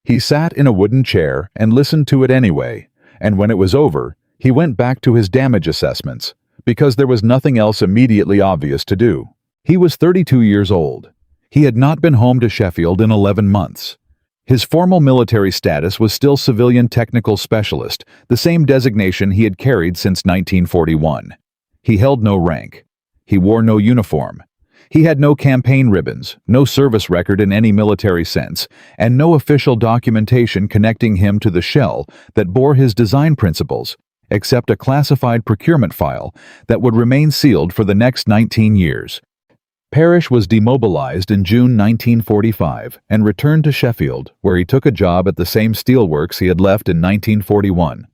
He sat in a wooden chair and listened to it anyway, and when it was over, he went back to his damage assessments, because there was nothing else immediately obvious to do. He was 32 years old. He had not been home to Sheffield in 11 months. His formal military status was still Civilian Technical Specialist, the same designation he had carried since 1941. He held no rank. He wore no uniform. He had no campaign ribbons, no service record in any military sense, and no official documentation connecting him to the shell that bore his design principles, except a classified procurement file that would remain sealed for the next 19 years. Parrish was demobilized in June 1945 and returned to Sheffield, where he took a job at the same steelworks he had left in 1941.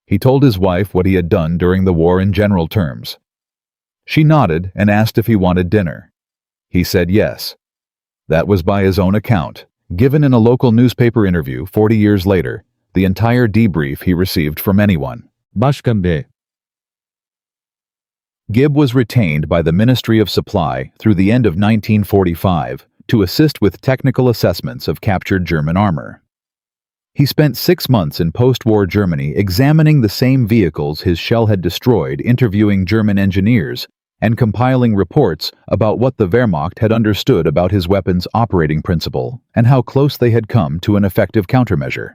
He told his wife what he had done during the war in general terms. She nodded and asked if he wanted dinner. He said yes. That was by his own account, given in a local newspaper interview 40 years later, the entire debrief he received from anyone. Başkan B. Gibb was retained by the Ministry of Supply through the end of 1945 to assist with technical assessments of captured German armor. He spent 6 months in post-war Germany examining the same vehicles his shell had destroyed, interviewing German engineers, and compiling reports about what the Wehrmacht had understood about his weapon's operating principle and how close they had come to an effective countermeasure.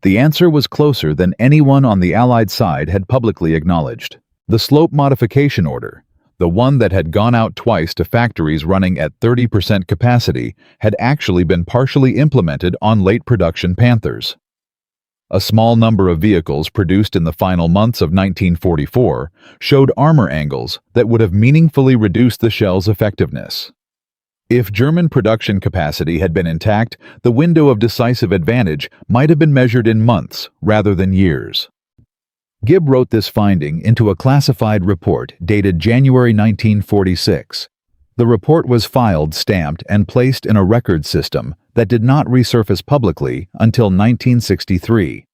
The answer was closer than anyone on the Allied side had publicly acknowledged. The slope modification order, the one that had gone out twice to factories running at 30% capacity, had actually been partially implemented on late production Panthers. A small number of vehicles produced in the final months of 1944 showed armor angles that would have meaningfully reduced the shell's effectiveness. If German production capacity had been intact, the window of decisive advantage might have been measured in months rather than years. Gibb wrote this finding into a classified report dated January 1946. The report was filed, stamped, and placed in a record system that did not resurface publicly until 1963.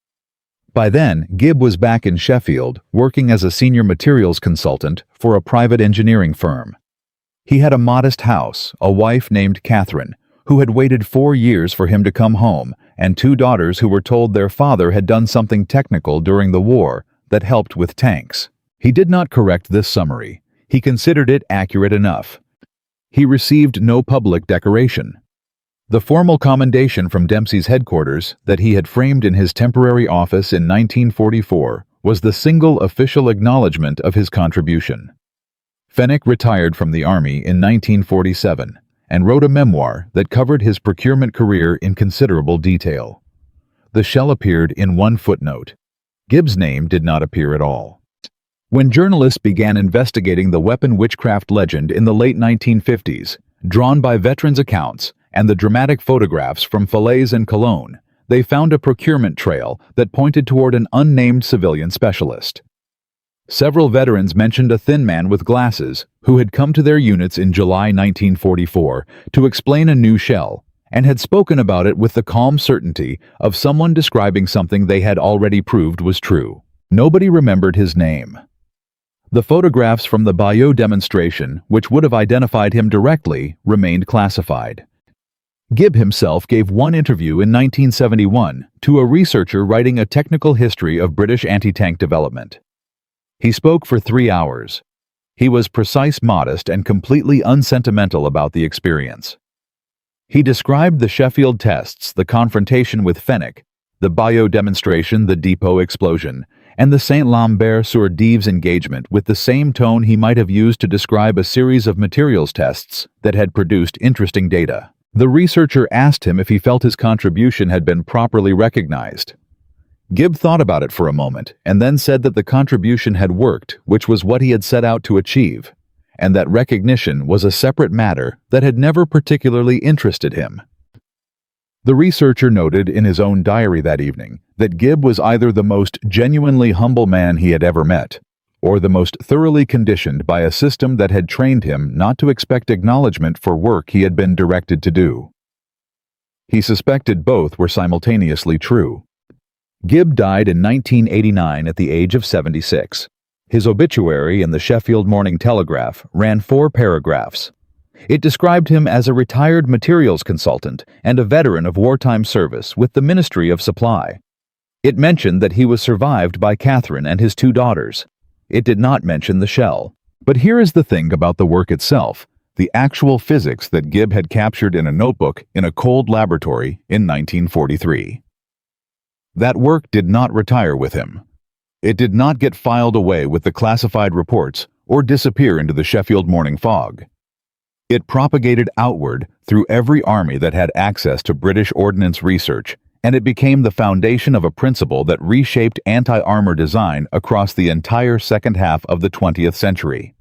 By then, Gibb was back in Sheffield, working as a senior materials consultant for a private engineering firm. He had a modest house, a wife named Catherine, who had waited 4 years for him to come home, and 2 daughters who were told their father had done something technical during the war that helped with tanks. He did not correct this summary. He considered it accurate enough. He received no public decoration. The formal commendation from Dempsey's headquarters that he had framed in his temporary office in 1944 was the single official acknowledgement of his contribution. Fenwick retired from the Army in 1947 and wrote a memoir that covered his procurement career in considerable detail. The shell appeared in one footnote. Gibb's name did not appear at all. When journalists began investigating the weapon witchcraft legend in the late 1950s, drawn by veterans' accounts and the dramatic photographs from Falaise and Cologne, they found a procurement trail that pointed toward an unnamed civilian specialist. Several veterans mentioned a thin man with glasses who had come to their units in July 1944 to explain a new shell, and had spoken about it with the calm certainty of someone describing something they had already proved was true. Nobody remembered his name. The photographs from the Bayeux demonstration, which would have identified him directly, remained classified. Gibb himself gave one interview in 1971 to a researcher writing a technical history of British anti-tank development. He spoke for 3 hours. He was precise, modest, and completely unsentimental about the experience. He described the Sheffield tests, the confrontation with Fenwick, the Bayeux demonstration, the depot explosion, and the Saint-Lambert-sur-Dives engagement with the same tone he might have used to describe a series of materials tests that had produced interesting data. The researcher asked him if he felt his contribution had been properly recognized. Gibb thought about it for a moment and then said that the contribution had worked, which was what he had set out to achieve, and that recognition was a separate matter that had never particularly interested him. The researcher noted in his own diary that evening that Gibb was either the most genuinely humble man he had ever met, or the most thoroughly conditioned by a system that had trained him not to expect acknowledgement for work he had been directed to do. He suspected both were simultaneously true. Gibb died in 1989 at the age of 76. His obituary in the Sheffield Morning Telegraph ran 4 paragraphs. It described him as a retired materials consultant and a veteran of wartime service with the Ministry of Supply. It mentioned that he was survived by Catherine and his 2 daughters. It did not mention the shell. But here is the thing about the work itself, the actual physics that Gibb had captured in a notebook in a cold laboratory in 1943. That work did not retire with him. It did not get filed away with the classified reports or disappear into the Sheffield morning fog. It propagated outward through every army that had access to British ordnance research, and it became the foundation of a principle that reshaped anti-armor design across the entire second half of the 20th century.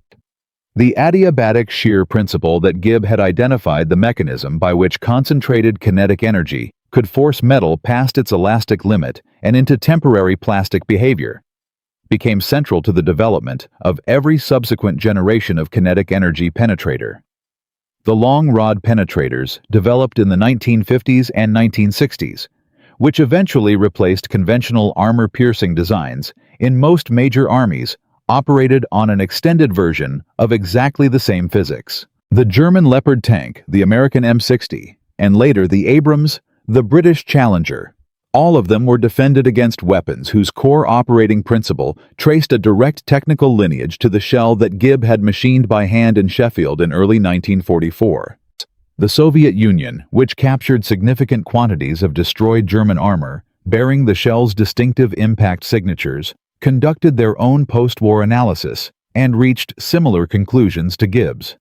The adiabatic shear principle that Gibb had identified the mechanism by which concentrated kinetic energy could force metal past its elastic limit and into temporary plastic behavior, became central to the development of every subsequent generation of kinetic energy penetrator. the long rod penetrators developed in the 1950s and 1960s, which eventually replaced conventional armor-piercing designs in most major armies, operated on an extended version of exactly the same physics. The German Leopard tank, the American M60, and later the Abrams, the British Challenger. All of them were defended against weapons whose core operating principle traced a direct technical lineage to the shell that Gibb had machined by hand in Sheffield in early 1944. The Soviet Union, which captured significant quantities of destroyed German armor, bearing the shell's distinctive impact signatures, conducted their own post-war analysis and reached similar conclusions to Gibb's.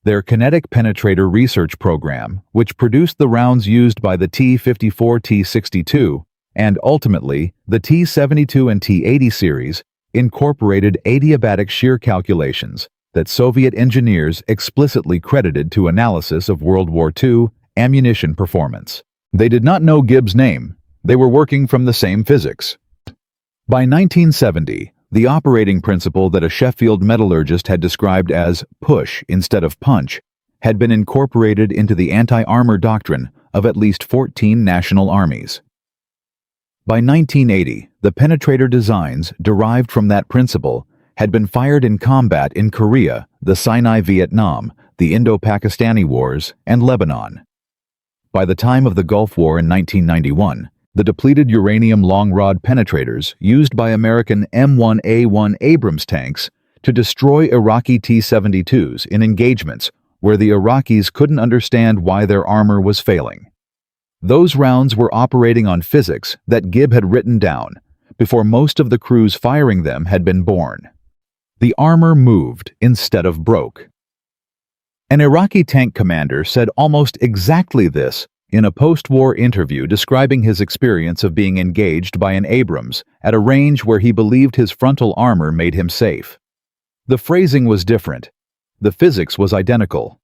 Their kinetic penetrator research program, which produced the rounds used by the T-54 T-62 and ultimately the T-72 and T-80 series, incorporated adiabatic shear calculations that Soviet engineers explicitly credited to analysis of World War II ammunition performance. They did not know Gibb's name. They were working from the same physics. By 1970, the operating principle that a Sheffield metallurgist had described as push instead of punch had been incorporated into the anti-armor doctrine of at least 14 national armies. By 1980, the penetrator designs derived from that principle had been fired in combat in Korea, the Sinai Vietnam, the Indo-Pakistani Wars, and Lebanon. By the time of the Gulf War in 1991, the depleted uranium long-rod penetrators used by American M1A1 Abrams tanks to destroy Iraqi T-72s in engagements where the Iraqis couldn't understand why their armor was failing. Those rounds were operating on physics that Gibb had written down before most of the crews firing them had been born. The armor moved instead of broke. An Iraqi tank commander said almost exactly this in a post-war interview describing his experience of being engaged by an Abrams at a range where he believed his frontal armor made him safe. The phrasing was different. The physics was identical.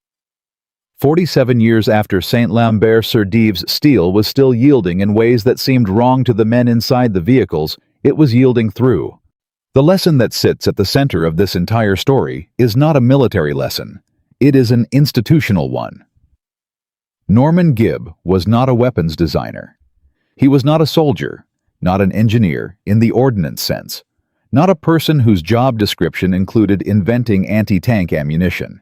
47 years after Saint-Lambert-sur-Dives steel was still yielding in ways that seemed wrong to the men inside the vehicles, it was yielding through. The lesson that sits at the center of this entire story is not a military lesson. It is an institutional one. Norman Gibb was not a weapons designer. He was not a soldier, not an engineer in the ordnance sense, not a person whose job description included inventing anti-tank ammunition.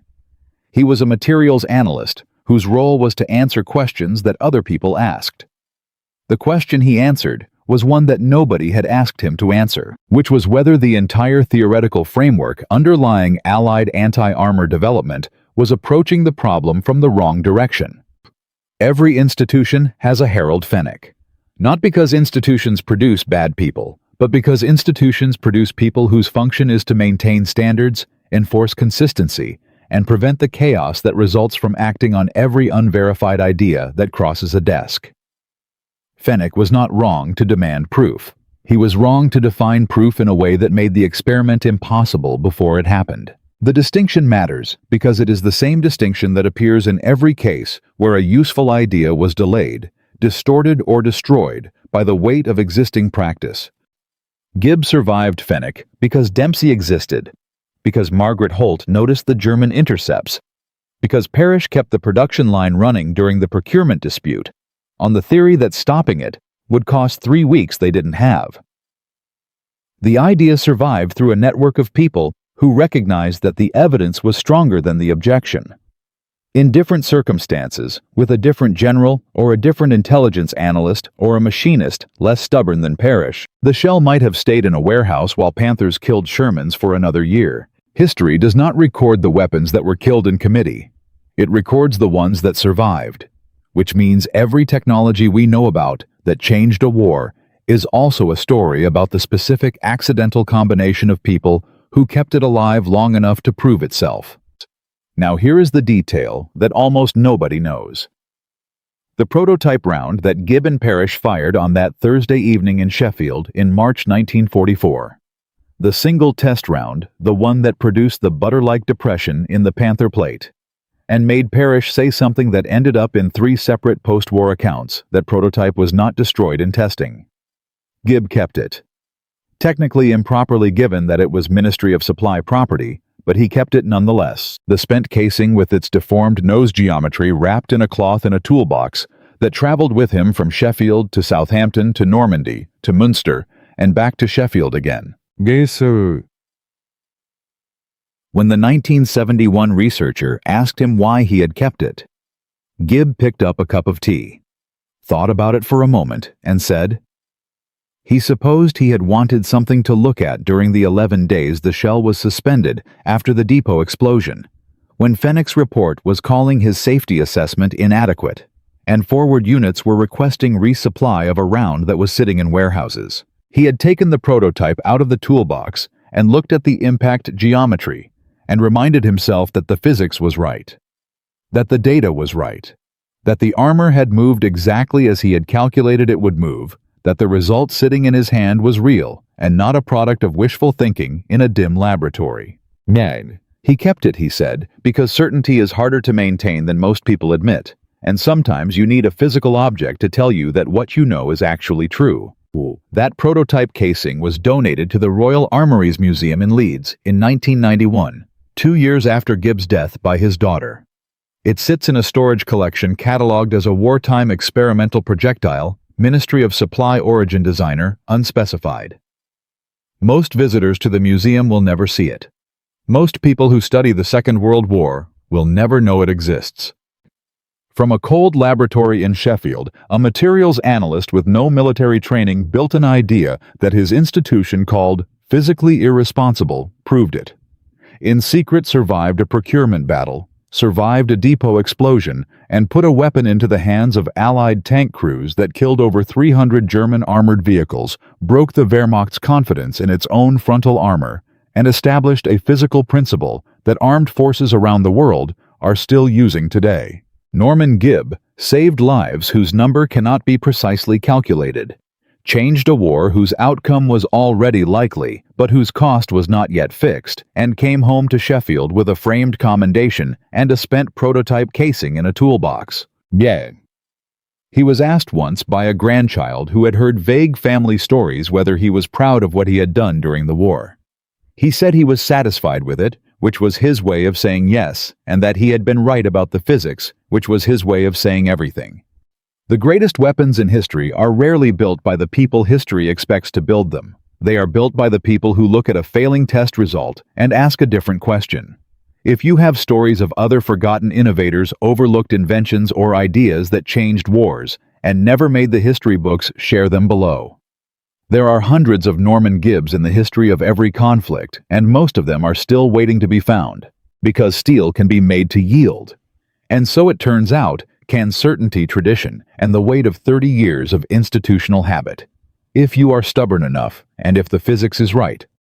He was a materials analyst whose role was to answer questions that other people asked. The question he answered was one that nobody had asked him to answer, which was whether the entire theoretical framework underlying Allied anti-armor development was approaching the problem from the wrong direction. Every institution has a Harold Fenwick. Not because institutions produce bad people, but because institutions produce people whose function is to maintain standards, enforce consistency, and prevent the chaos that results from acting on every unverified idea that crosses a desk. Fenwick was not wrong to demand proof. He was wrong to define proof in a way that made the experiment impossible before it happened. The distinction matters because it is the same distinction that appears in every case where a useful idea was delayed, distorted, or destroyed by the weight of existing practice. Gibb survived Fenwick because Dempsey existed, because Margaret Holt noticed the German intercepts, because Parrish kept the production line running during the procurement dispute, on the theory that stopping it would cost 3 weeks they didn't have. The idea survived through a network of people who recognized that the evidence was stronger than the objection. In different circumstances, with a different general or a different intelligence analyst or a machinist less stubborn than Parrish, the shell might have stayed in a warehouse while Panthers killed Shermans for another year. History does not record the weapons that were killed in committee. It records the ones that survived, which means every technology we know about that changed a war is also a story about the specific accidental combination of people who kept it alive long enough to prove itself. Now here is the detail that almost nobody knows. The prototype round that Gibb and Parrish fired on that Thursday evening in Sheffield in March 1944. The single test round, the one that produced the butter-like depression in the Panther plate, and made Parrish say something that ended up in 3 separate post-war accounts that prototype was not destroyed in testing. Gibb kept it. Technically improperly given that it was Ministry of Supply property, but he kept it nonetheless. The spent casing with its deformed nose geometry wrapped in a cloth in a toolbox that traveled with him from Sheffield to Southampton to Normandy to Munster and back to Sheffield again. When the 1971 researcher asked him why he had kept it, Gibb picked up a cup of tea, thought about it for a moment, and said, he supposed he had wanted something to look at during the 11 days the shell was suspended after the depot explosion, when Fenwick's report was calling his safety assessment inadequate, and forward units were requesting resupply of a round that was sitting in warehouses. He had taken the prototype out of the toolbox and looked at the impact geometry and reminded himself that the physics was right, that the data was right, that the armor had moved exactly as he had calculated it would move, that the result sitting in his hand was real and not a product of wishful thinking in a dim laboratory. He kept it, he said, because certainty is harder to maintain than most people admit, and sometimes you need a physical object to tell you that what you know is actually true. That prototype casing was donated to the Royal Armouries Museum in Leeds in 1991, 2 years after Gibb's death by his daughter. It sits in a storage collection catalogued as a wartime experimental projectile, Ministry of Supply Origin Designer, unspecified. Most visitors to the museum will never see it. Most people who study the Second World War will never know it exists. From a cold laboratory in Sheffield, a materials analyst with no military training built an idea that his institution called physically irresponsible proved it. In secret survived a procurement battle, survived a depot explosion, and put a weapon into the hands of Allied tank crews that killed over 300 German armored vehicles, broke the Wehrmacht's confidence in its own frontal armor, and established a physical principle that armed forces around the world are still using today. Norman Gibb saved lives whose number cannot be precisely calculated, changed a war whose outcome was already likely, but whose cost was not yet fixed, and came home to Sheffield with a framed commendation and a spent prototype casing in a toolbox. He was asked once by a grandchild who had heard vague family stories whether he was proud of what he had done during the war. He said he was satisfied with it, which was his way of saying yes, and that he had been right about the physics, which was his way of saying everything. The greatest weapons in history are rarely built by the people history expects to build them. They are built by the people who look at a failing test result and ask a different question. If you have stories of other forgotten innovators, overlooked inventions, or ideas that changed wars and never made the history books, share them below. There are hundreds of Norman Gibbs in the history of every conflict, and most of them are still waiting to be found, because steel can be made to yield. And so it turns out, can certainty, tradition, and the weight of 30 years of institutional habit. If you are stubborn enough, and if the physics is right,